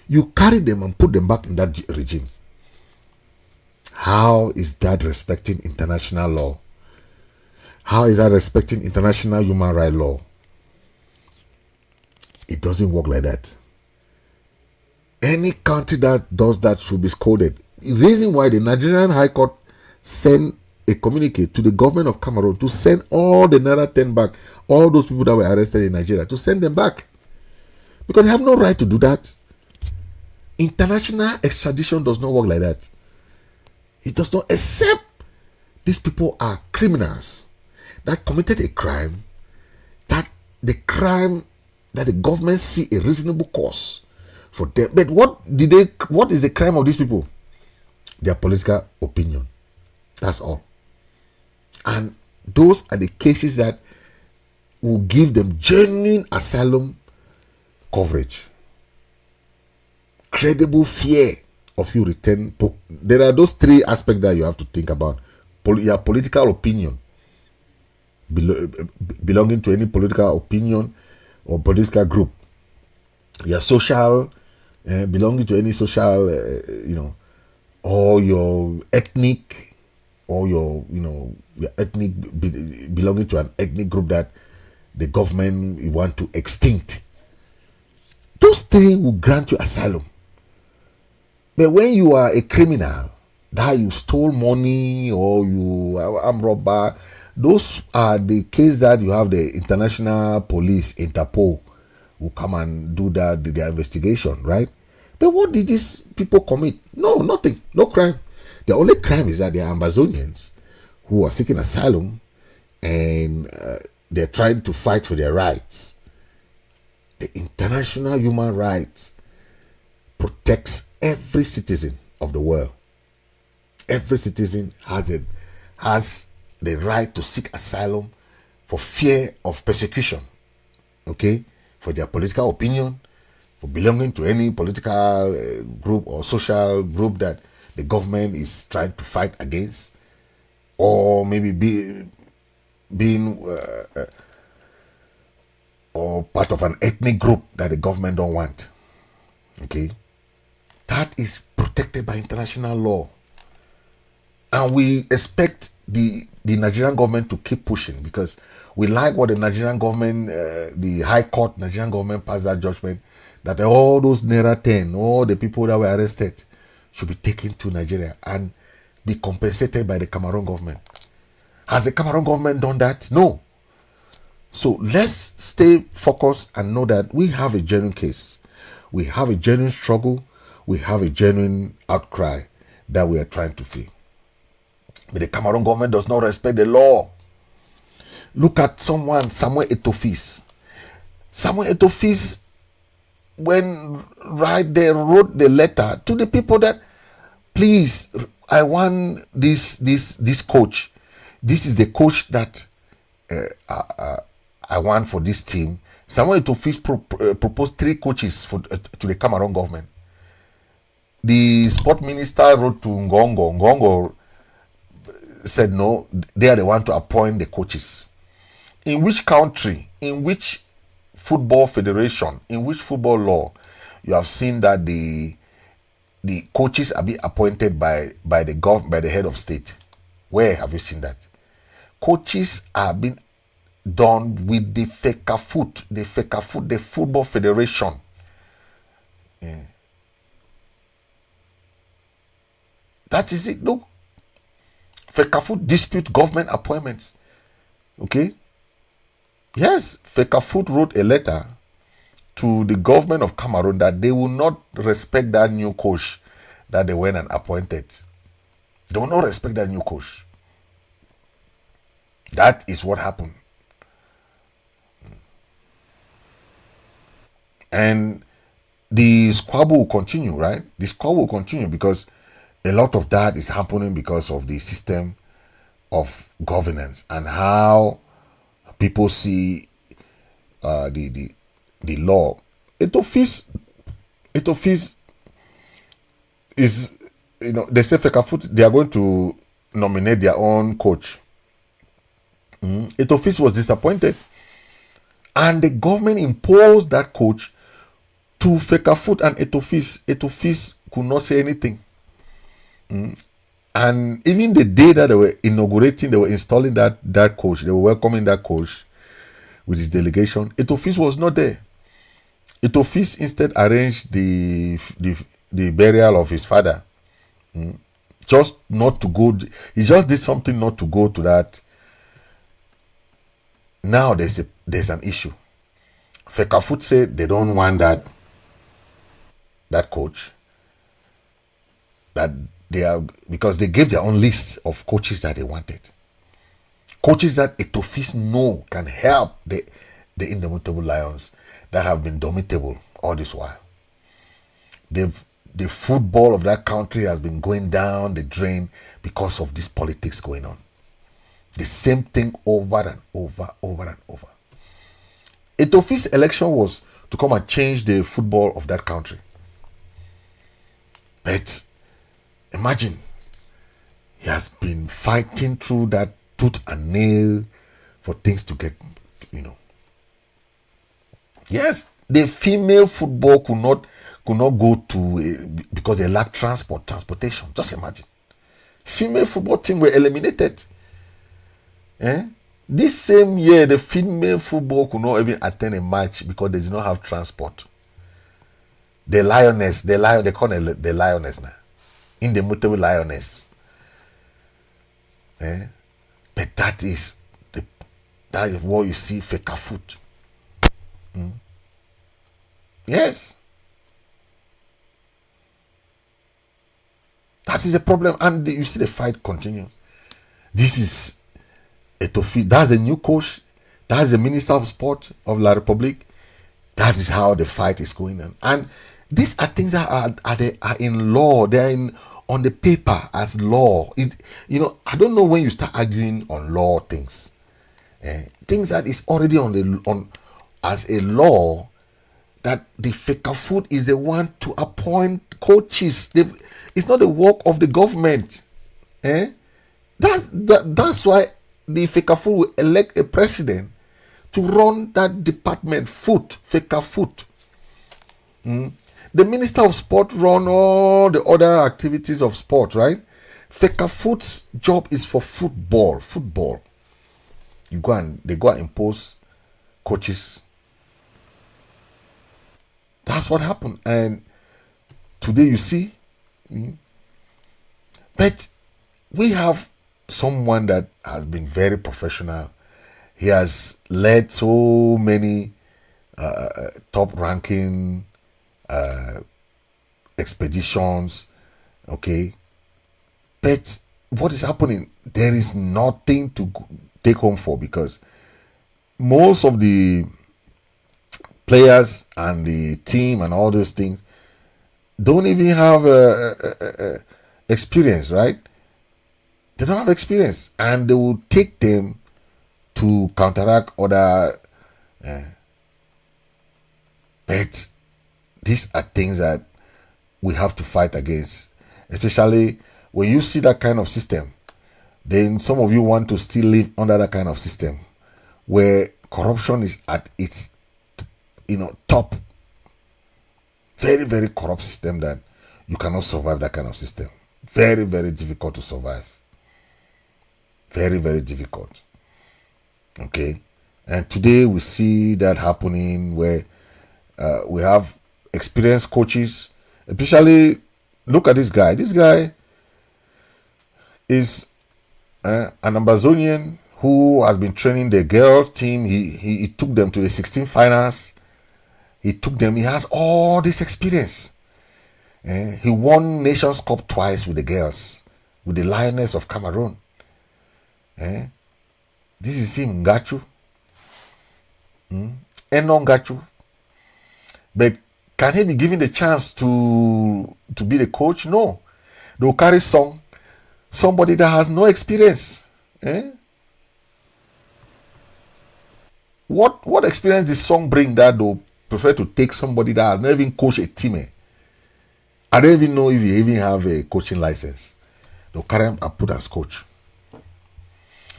Speaker 1: you carry them and put them back in that regime. How is that respecting international law? How is that respecting international human rights law? It doesn't work like that. Any country that does that should be scolded. The reason why the Nigerian High Court sent a communique to the government of Cameroon to send all the Naira 10 back, all those people that were arrested in Nigeria, to send them back. Because they have no right to do that. International extradition does not work like that. It does not, except these people are criminals that committed a crime, that the government see a reasonable cause for them. But what is the crime of these people? Their political opinion. That's all. And those are the cases that will give them genuine asylum coverage. Credible fear of you return. There are those three aspects that you have to think about. Your political opinion, belonging to any political opinion or political group. Your social, belonging to any social, or your ethnic, or your ethnic, belonging to an ethnic group that the government want to extinct. Those three will grant you asylum. But when you are a criminal, that you stole money or you armed robber, those are the cases that you have the international police, Interpol, who come and do their investigation, right? But what did these people commit? No, nothing. No crime. The only crime is that they are Amazonians who are seeking asylum and they're trying to fight for their rights. The international human rights protects every citizen of the world. Every citizen has the right to seek asylum for fear of persecution. Okay? For their political opinion, for belonging to any political group or social group that the government is trying to fight against, or maybe being or part of an ethnic group that the government don't want. Okay? That is protected by international law. And we expect the the Nigerian government to keep pushing, because we like what the Nigerian government, the High Court, Nigerian government passed that judgment that all those Naira 10, all the people that were arrested should be taken to Nigeria and be compensated by the Cameroon government. Has the Cameroon government done that? No. So let's stay focused and know that we have a genuine case. We have a genuine struggle. We have a genuine outcry that we are trying to fill. But the Cameroon government does not respect the law. Look at someone, Samuel Etofis. Samuel Etofis, when right there, wrote the letter to the people that, please, I want this coach. This is the coach that I want for this team. Samuel Etofis proposed 3 coaches to the Cameroon government. The sport minister wrote to Ngongo. Ngongo said no, they are the one to appoint the coaches. In which country, in which football federation, in which football law, you have seen that the coaches are being appointed by the head of state? Where have you seen that? Coaches are being done with the FECAFOOT, the football federation. Yeah. That is it. Look, FECAFOOT dispute government appointments. Okay. Yes, FECAFOOT wrote a letter to the government of Cameroon that they will not respect that new coach that they went and appointed. They will not respect that new coach. That is what happened. And the squabble will continue, right? The squabble will continue because a lot of that is happening because of the system of governance and how people see the law. Etofis is, they say FECAFOOT, they are going to nominate their own coach. Etofis was disappointed, and the government imposed that coach to FECAFOOT and Etofis. Etofis could not say anything. And even the day that they were inaugurating, they were installing that coach, they were welcoming that coach with his delegation, Etofis was not there. Etofis instead arranged the burial of his father. Just not to go. He just did something not to go to that. Now there's an issue. FECAFOOT said they don't want that coach. That they are, because they gave their own list of coaches that they wanted. Coaches that Etofis know can help the indomitable lions that have been domitable all this while. The football of that country has been going down the drain because of this politics going on. The same thing over and over. Etofis' election was to come and change the football of that country. But imagine, he has been fighting through that tooth and nail for things to get, Yes, the female football could not go to because they lack transportation. Just imagine. Female football team were eliminated. This same year, the female football could not even attend a match because they did not have transport. The lioness, they call it the lioness now. Indomitable lioness. But that is what you see FECAFOOT. Yes. That is a problem, and you see the fight continue. This is Etofis. That's a new coach. That's the Minister of Sport of La Republique. That is how the fight is going on. And these are things that are in law. They are on the paper as law. I don't know when you start arguing on law things. Things that is already on as a law, that the FECAFOOT is the one to appoint coaches. It's not the work of the government. That's why the FECAFOOT will elect a president to run that department. FECAFOOT. The Minister of Sport run all the other activities of sport, right? Fecafoot's job is for football. They go and impose coaches. That's what happened. And today you see, but we have someone that has been very professional. He has led so many top-ranking expeditions. Okay, but what is happening? There is nothing to take home for, because most of the players and the team and all those things don't even have experience, right? They don't have experience, and they will take them to counteract other. But these are things that we have to fight against, especially when you see that kind of system. Then some of you want to still live under that kind of system where corruption is at its top. Very, very corrupt system that you cannot survive that kind of system. Very, very difficult to survive. Very, very difficult. Okay. And today we see that happening where we have experienced coaches. Especially, look at this guy. This guy is an Amazonian who has been training the girls team. He took them to the 16 finals. He took them. He has all this experience. He won Nations Cup twice with the girls, with the Lioness of Cameroon. This is him, Gachu. Enon Gachu. But can he be given the chance to be the coach? No. They'll carry somebody that has no experience. What experience does song bring that they'll prefer to take somebody that has never even coached a team? I don't even know if you even have a coaching license. They'll carry him and put as coach.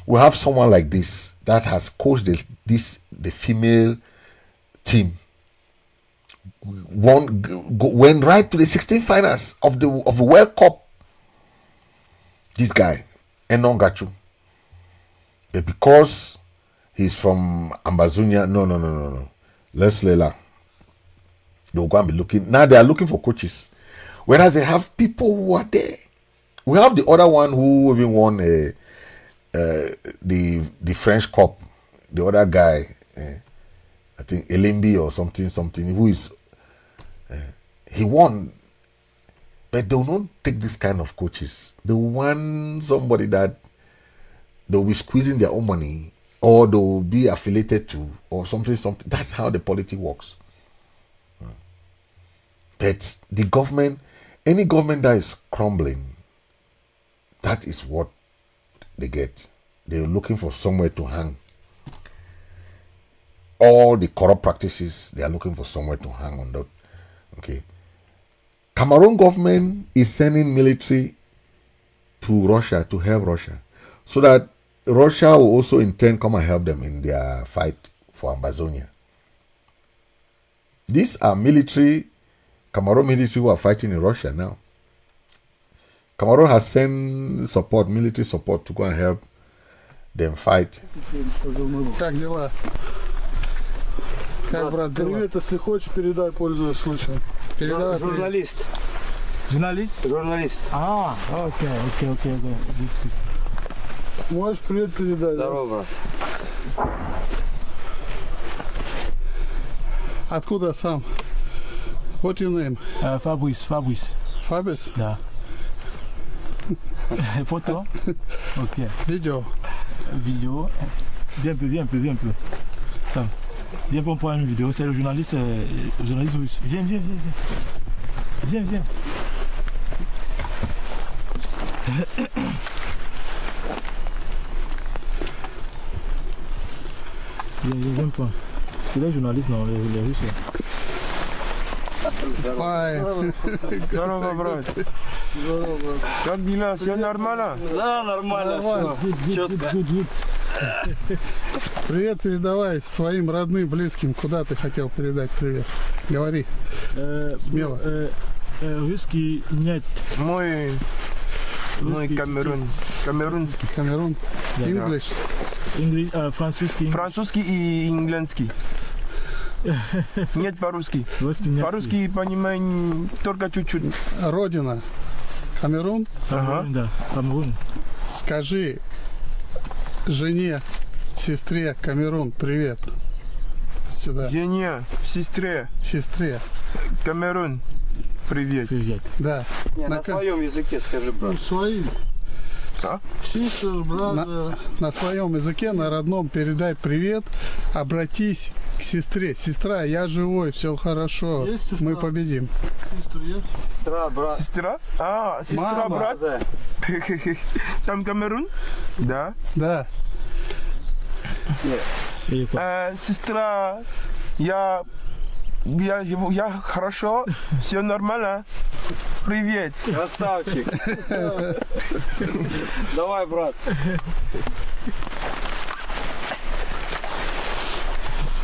Speaker 1: We have someone like this that has coached the female team. Went right to the 16 finals of the World Cup. This guy, Enon Gachu. But because he's from Amazonia, no. Let's Lela. They'll go and be looking. Now they are looking for coaches. Whereas they have people who are there. We have the other one who even won the French Cup. The other guy, I think Elimbi or something, who is he won. But they will not take this kind of coaches. They want somebody that they'll be squeezing their own money, or they'll be affiliated to, or something. That's how the politics works. But the government, any government that is crumbling, that is what they get. They're looking for somewhere to hang. All the corrupt practices, they are looking for somewhere to hang on that. Okay. Cameroon government is sending military to Russia to help Russia, so that Russia will also in turn come and help them in their fight for Amazonia. These are Cameroon military who are fighting in Russia now. Cameroon has sent military support to go and help them fight.
Speaker 4: Как дела? Как, брат, привет, если хочешь, передай, пользуясь случаем. Передай.
Speaker 5: Журналист.
Speaker 4: Журналист?
Speaker 5: Журналист.
Speaker 4: Окей. Можешь привет передать?
Speaker 5: Здорово, брат.
Speaker 4: Откуда сам? What your name?
Speaker 5: Fabrice.
Speaker 4: Fabrice?
Speaker 5: Да. Photo? Ok.
Speaker 4: Видео?
Speaker 5: Vidéo. Viens un peu. Attends. Viens pour prendre une vidéo. C'est le journaliste russe. Viens. Viens. Viens pas. C'est les journalistes, non, les Russes.
Speaker 4: Ой.
Speaker 5: Здорово, брат. Как дела? Все нормально? Да, нормально. Четко.
Speaker 4: Привет передавай своим родным, близким. Куда ты хотел передать привет? Говори. Смело.
Speaker 5: Русский нет.
Speaker 6: Мой
Speaker 2: No, Cameroon. Cameroonski.
Speaker 4: Cameroon.
Speaker 5: Yeah.
Speaker 4: English.
Speaker 5: English, французский.
Speaker 2: Французский и английский. Нет по-русски.
Speaker 5: Русский нет.
Speaker 2: По-русски понимаю только чуть-чуть.
Speaker 4: Родина. Камерун.
Speaker 5: Камерун, да. Камерун.
Speaker 4: Скажи жене, сестре Камерун привет. Сюда.
Speaker 2: Жене, сестре,
Speaker 4: Сестре.
Speaker 2: Камерун, привет.
Speaker 5: Привет.
Speaker 4: Да.
Speaker 6: Не, на своем языке скажи, брат.
Speaker 4: Своим.
Speaker 2: А?
Speaker 4: На своем языке, на родном передай привет. Обратись к сестре. Сестра, я живой, все хорошо. Мы победим.
Speaker 6: Сестра, брат.
Speaker 2: Сестра? А, сестра,
Speaker 4: Мама.
Speaker 2: брат. Там Камерун? Да.
Speaker 4: Да.
Speaker 2: Сестра, я живу, я хорошо, все нормально. Привет.
Speaker 6: Красавчик. Давай, брат.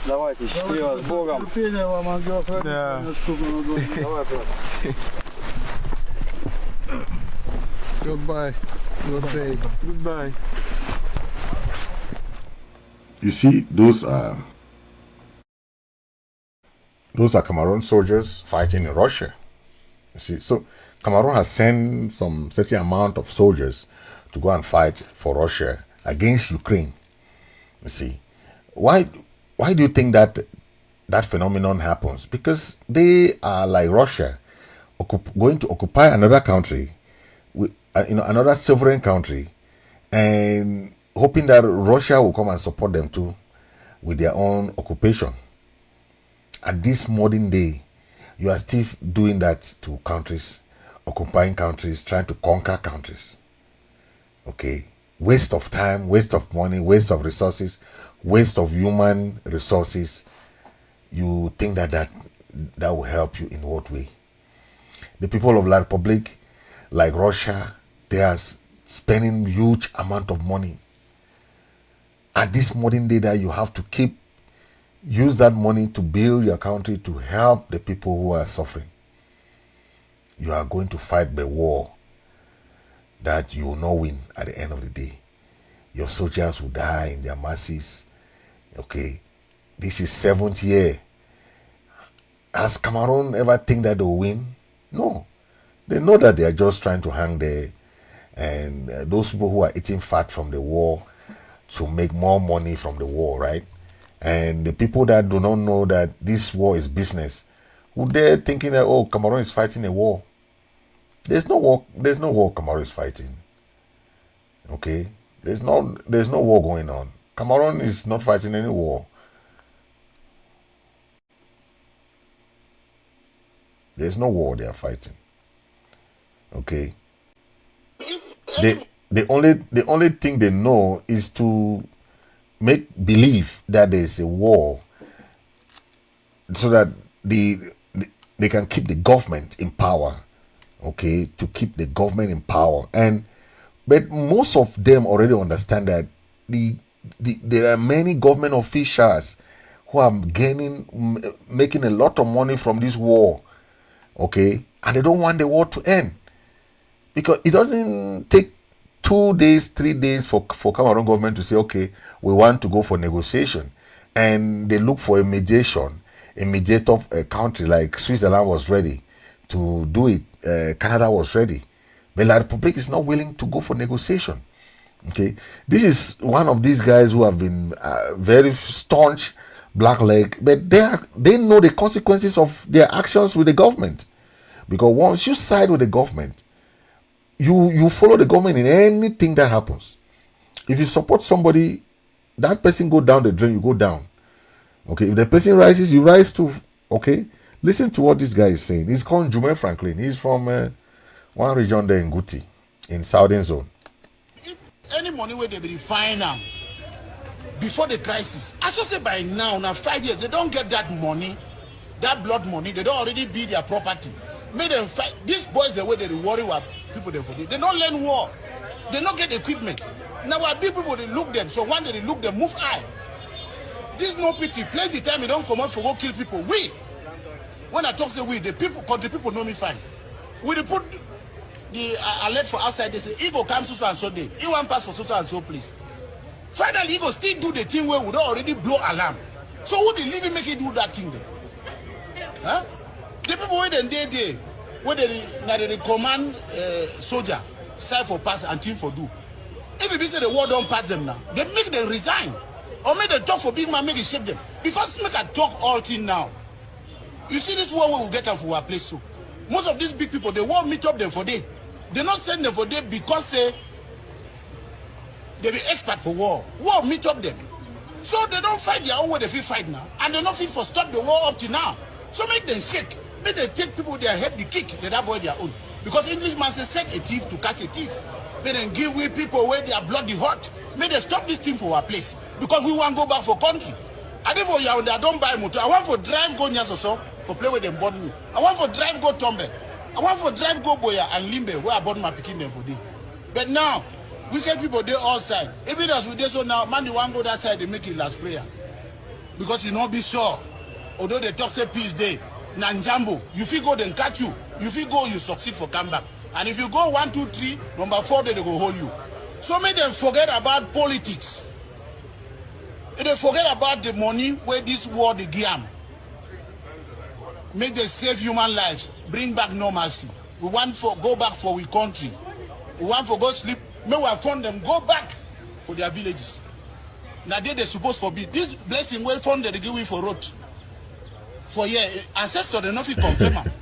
Speaker 6: Давайте, счастливо, с Богом.
Speaker 2: Да.
Speaker 6: Давай, брат.
Speaker 4: Goodbye. Good day.
Speaker 2: Goodbye.
Speaker 1: You see, those are Cameroon soldiers fighting in Russia. You see, so Cameroon has sent some certain amount of soldiers to go and fight for Russia against Ukraine. You see, why do you think that phenomenon happens? Because they are like Russia, going to occupy another country, another sovereign country, and hoping that Russia will come and support them too with their own occupation. At this modern day, you are still doing that to countries, occupying countries, trying to conquer countries. Okay, waste of time, waste of money, waste of resources, waste of human resources. You think that will help you in what way? The people of La Republic, like Russia, they are spending huge amount of money. At this modern day, that you have to use that money to build your country to help the people who are suffering. You are going to fight the war that you will not win at the end of the day. Your soldiers will die in their masses. Okay, this is 7th year. Has Cameroon ever think that they will win? No. They know that they are just trying to hang there, and those people who are eating fat from the war to make more money from the war, right? And the people that do not know that this war is business, who they're thinking that, oh, Cameroon is fighting a war. There's no war Cameroon is fighting. Okay? There's no war going on. Cameroon is not fighting any war. There's no war they are fighting. Okay? The only thing they know is to make believe that there's a war so that they can keep the government in power. Okay, to keep the government in power. But most of them already understand that there are many government officials who are making a lot of money from this war. Okay, and they don't want the war to end, because it doesn't take 2 days, 3 days for Cameroon government to say, okay, we want to go for negotiation, and they look for a mediator country like Switzerland was ready to do it. Canada was ready, but La Republic is not willing to go for negotiation. Okay, this is one of these guys who have been very staunch black leg, but they know the consequences of their actions with the government, because once you side with the government, you follow the government in anything that happens. If you support somebody, that person go down the drain, you go down. Okay, if the person rises, you rise too. Okay, listen to what this guy is saying. He's called Jume Franklin. He's from one region there in Guti, in Southern Zone.
Speaker 7: If any money where they refine them before the crisis, I should say by now 5 years, they don't get that money, that blood money. They don't already be their property. Make them fight. These boys, the way they worry what people they don't learn war. They don't get equipment. Now our big people they look them. So one day they look them, move high. This no pity. Plenty time they don't come out for go kill people. When I talk say we, the people, country people know me fine. We put the alert for outside, they say, he go come so and so day. He want pass for so and so place. Finally, he go still do the thing where we don't already blow alarm. So who the living make it do that thing then? Huh? The people where they where they command soldier, side for pass and team for do. If it say the war don't pass them now, they make them resign. Or make them talk for big man, make it shape them. Because make a talk all thing now. You see this war we will get them for our place so. Most of these big people, they won't meet up them for day. They not send them for day because they be expert for war. War meet up them. So they don't fight their own way they feel fight now. And they not fit for stop the war up to now. So make them shake. Make them take people their head the kick, they that boy their own. Because Englishman says set a thief to catch a thief. Make them give we people where their bloody hot. Make them stop this thing for our place. Because we want to go back for country. I think for you I don't buy motor. I want for drive go Nyas or so for play with them born me. I want for drive go Tombe. I want for drive go Boya and Limbe where I bought my picking them for day. But now, wicked people they all side. Even as we do so now, man you want go that side they make it last prayer. Because you not be sure. Although they talk say peace day, Nanjambo, you feel go then catch you. You feel go you succeed for comeback. And if you go 1, 2, 3, number 4 they go hold you. So make them forget about politics. They forget about the money where this war they give them. Make them save human lives, bring back normalcy. We want for go back for we country. We want for go sleep. May we fund them go back for their villages. Now they supposed to be this blessing well funded they give we for road. For yeah, ancestors they not fit confirm am.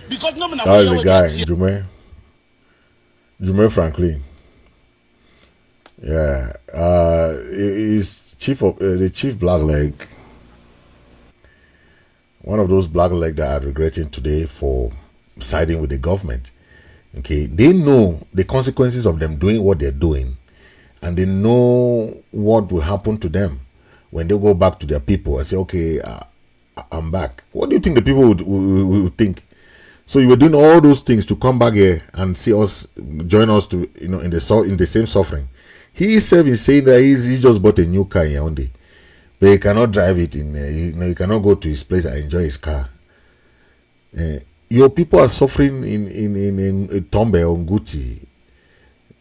Speaker 7: Because no man.
Speaker 1: That is the guy, Jume Franklin. Yeah, he's chief of the chief black leg. One of those black leg that are regretting today for siding with the government. Okay, they know the consequences of them doing what they're doing, and they know what will happen to them when they go back to their people and say, "Okay, I'm back." What do you think the people would think? So you were doing all those things to come back here and see us, join us to in the same suffering. He himself is saying that he just bought a new car in Yaoundé, but he cannot drive it in. He cannot go to his place and enjoy his car. Your people are suffering in Tombe or Nguti.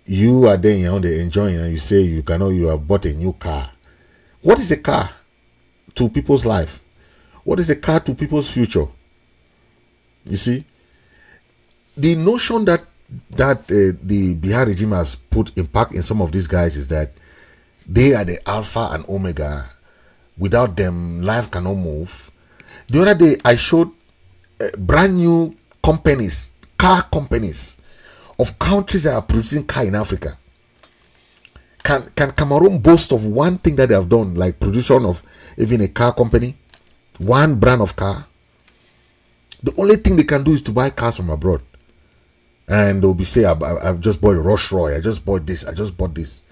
Speaker 1: You are there in Yaoundé enjoying, and you say you have bought a new car. What is a car to people's life? What is a car to people's future? You see, the notion that the Bihar regime has put impact in some of these guys is that they are the alpha and omega. Without them, life cannot move. The other day, I showed brand new companies, car companies of countries that are producing car in Africa. Can Cameroon boast of one thing that they have done, like production of even a car company, one brand of car? The only thing they can do is to buy cars from abroad. And they'll be saying, I've just bought a Rolls Royce, I just bought this, I just bought this.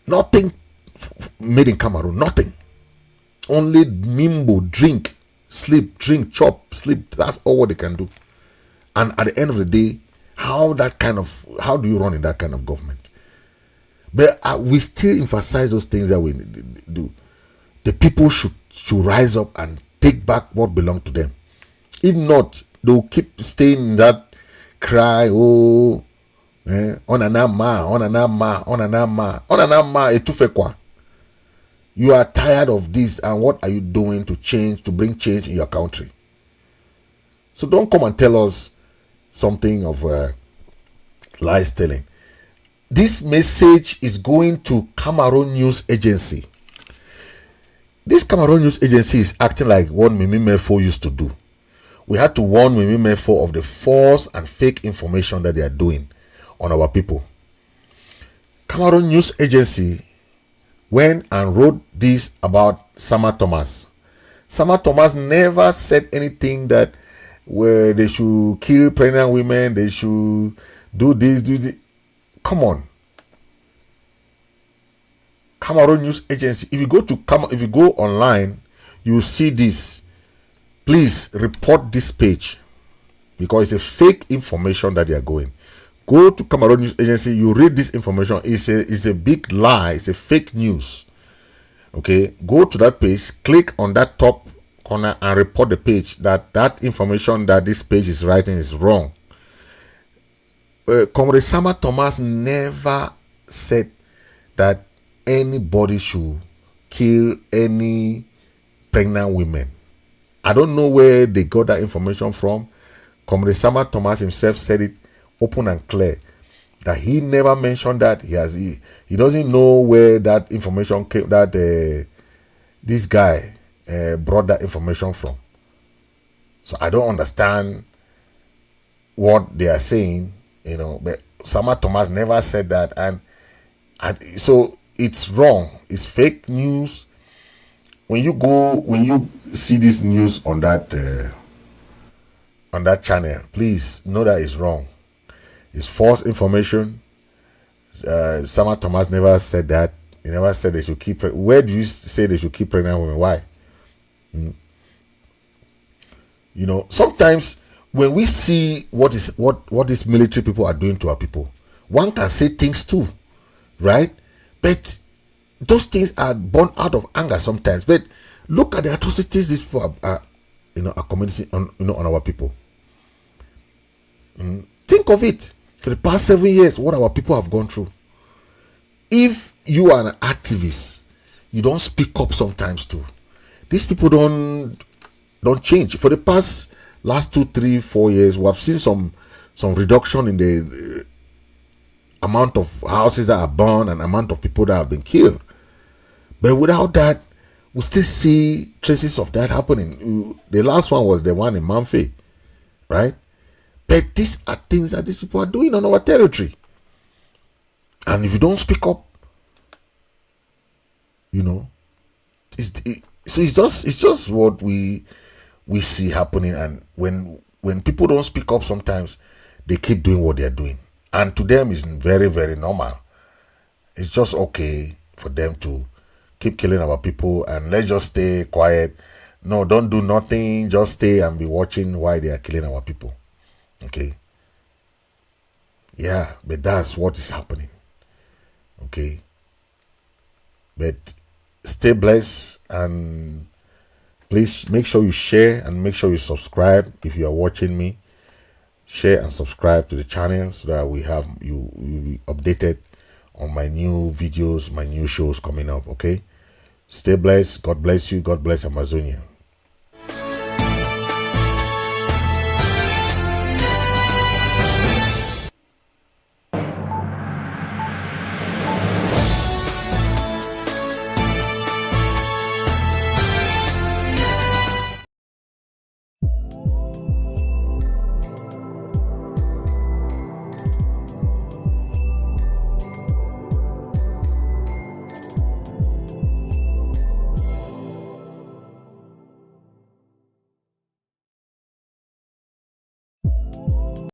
Speaker 1: Nothing made in Cameroon, nothing. Only mimbo, drink, sleep, drink, chop, sleep. That's all what they can do. And at the end of the day, how do you run in that kind of government? But we still emphasize those things that we do. The people should rise up and take back what belongs to them. If not, they'll keep staying in that cry, onanama, etufekwa. You are tired of this, and what are you doing to bring change in your country? So don't come and tell us something of lies telling. This message is going to Cameroon News Agency. This Cameroon News Agency is acting like what IMM AFRICA used to do. We had to warn IMM AFRICA of the false and fake information that they are doing on our people. Cameroon News Agency went and wrote this about Sama Thomas. Sama Thomas never said anything that where they should kill pregnant women, they should do this. Come on. Cameroon News Agency. If you go online, you will see this. Please report this page because it's a fake information that they are going. Go to Cameroon News Agency. You read this information. It's a big lie. It's a fake news. Okay. Go to that page. Click on that top corner and report the page that information that this page is writing is wrong. Comrade Sama Thomas never said that anybody should kill any pregnant women. I don't know where they got that information from. Comrade Sama Thomas himself said it open and clear that he never mentioned that. He doesn't know where that information came, that this guy brought that information from. So I don't understand what they are saying, but Sama Thomas never said that, and so it's wrong. It's fake news. When you see this news on that channel, please know that it's wrong. It's false information. Sama Thomas never said that. He never said they should keep. Where do you say they should keep pregnant women? Why? Sometimes when we see what these military people are doing to our people, one can say things too, right? But those things are born out of anger sometimes. But look at the atrocities these people are committing on our people. Think of it. For the past 7 years, what our people have gone through. If you are an activist, you don't speak up sometimes too. These people don't change. For the last 2, 3, 4 years, we have seen some reduction in the amount of houses that are burned and amount of people that have been killed. But without that, we still see traces of that happening. The last one was the one in Mamfe, right? But these are things that these people are doing on our territory. And if you don't speak up, it's just what we see happening. And when people don't speak up, sometimes they keep doing what they're doing, and to them it's very, very normal. It's just okay for them to keep killing our people, and let's just stay quiet. No, don't do nothing, just stay and be watching why they are killing our people. Okay, yeah, but that's what is happening. Okay, but stay blessed, and please make sure you share and make sure you subscribe. If you are watching me, share and subscribe to the channel so that we have you be updated on my new videos, my new shows coming up. Okay, stay blessed. God bless you. God bless Amazonia.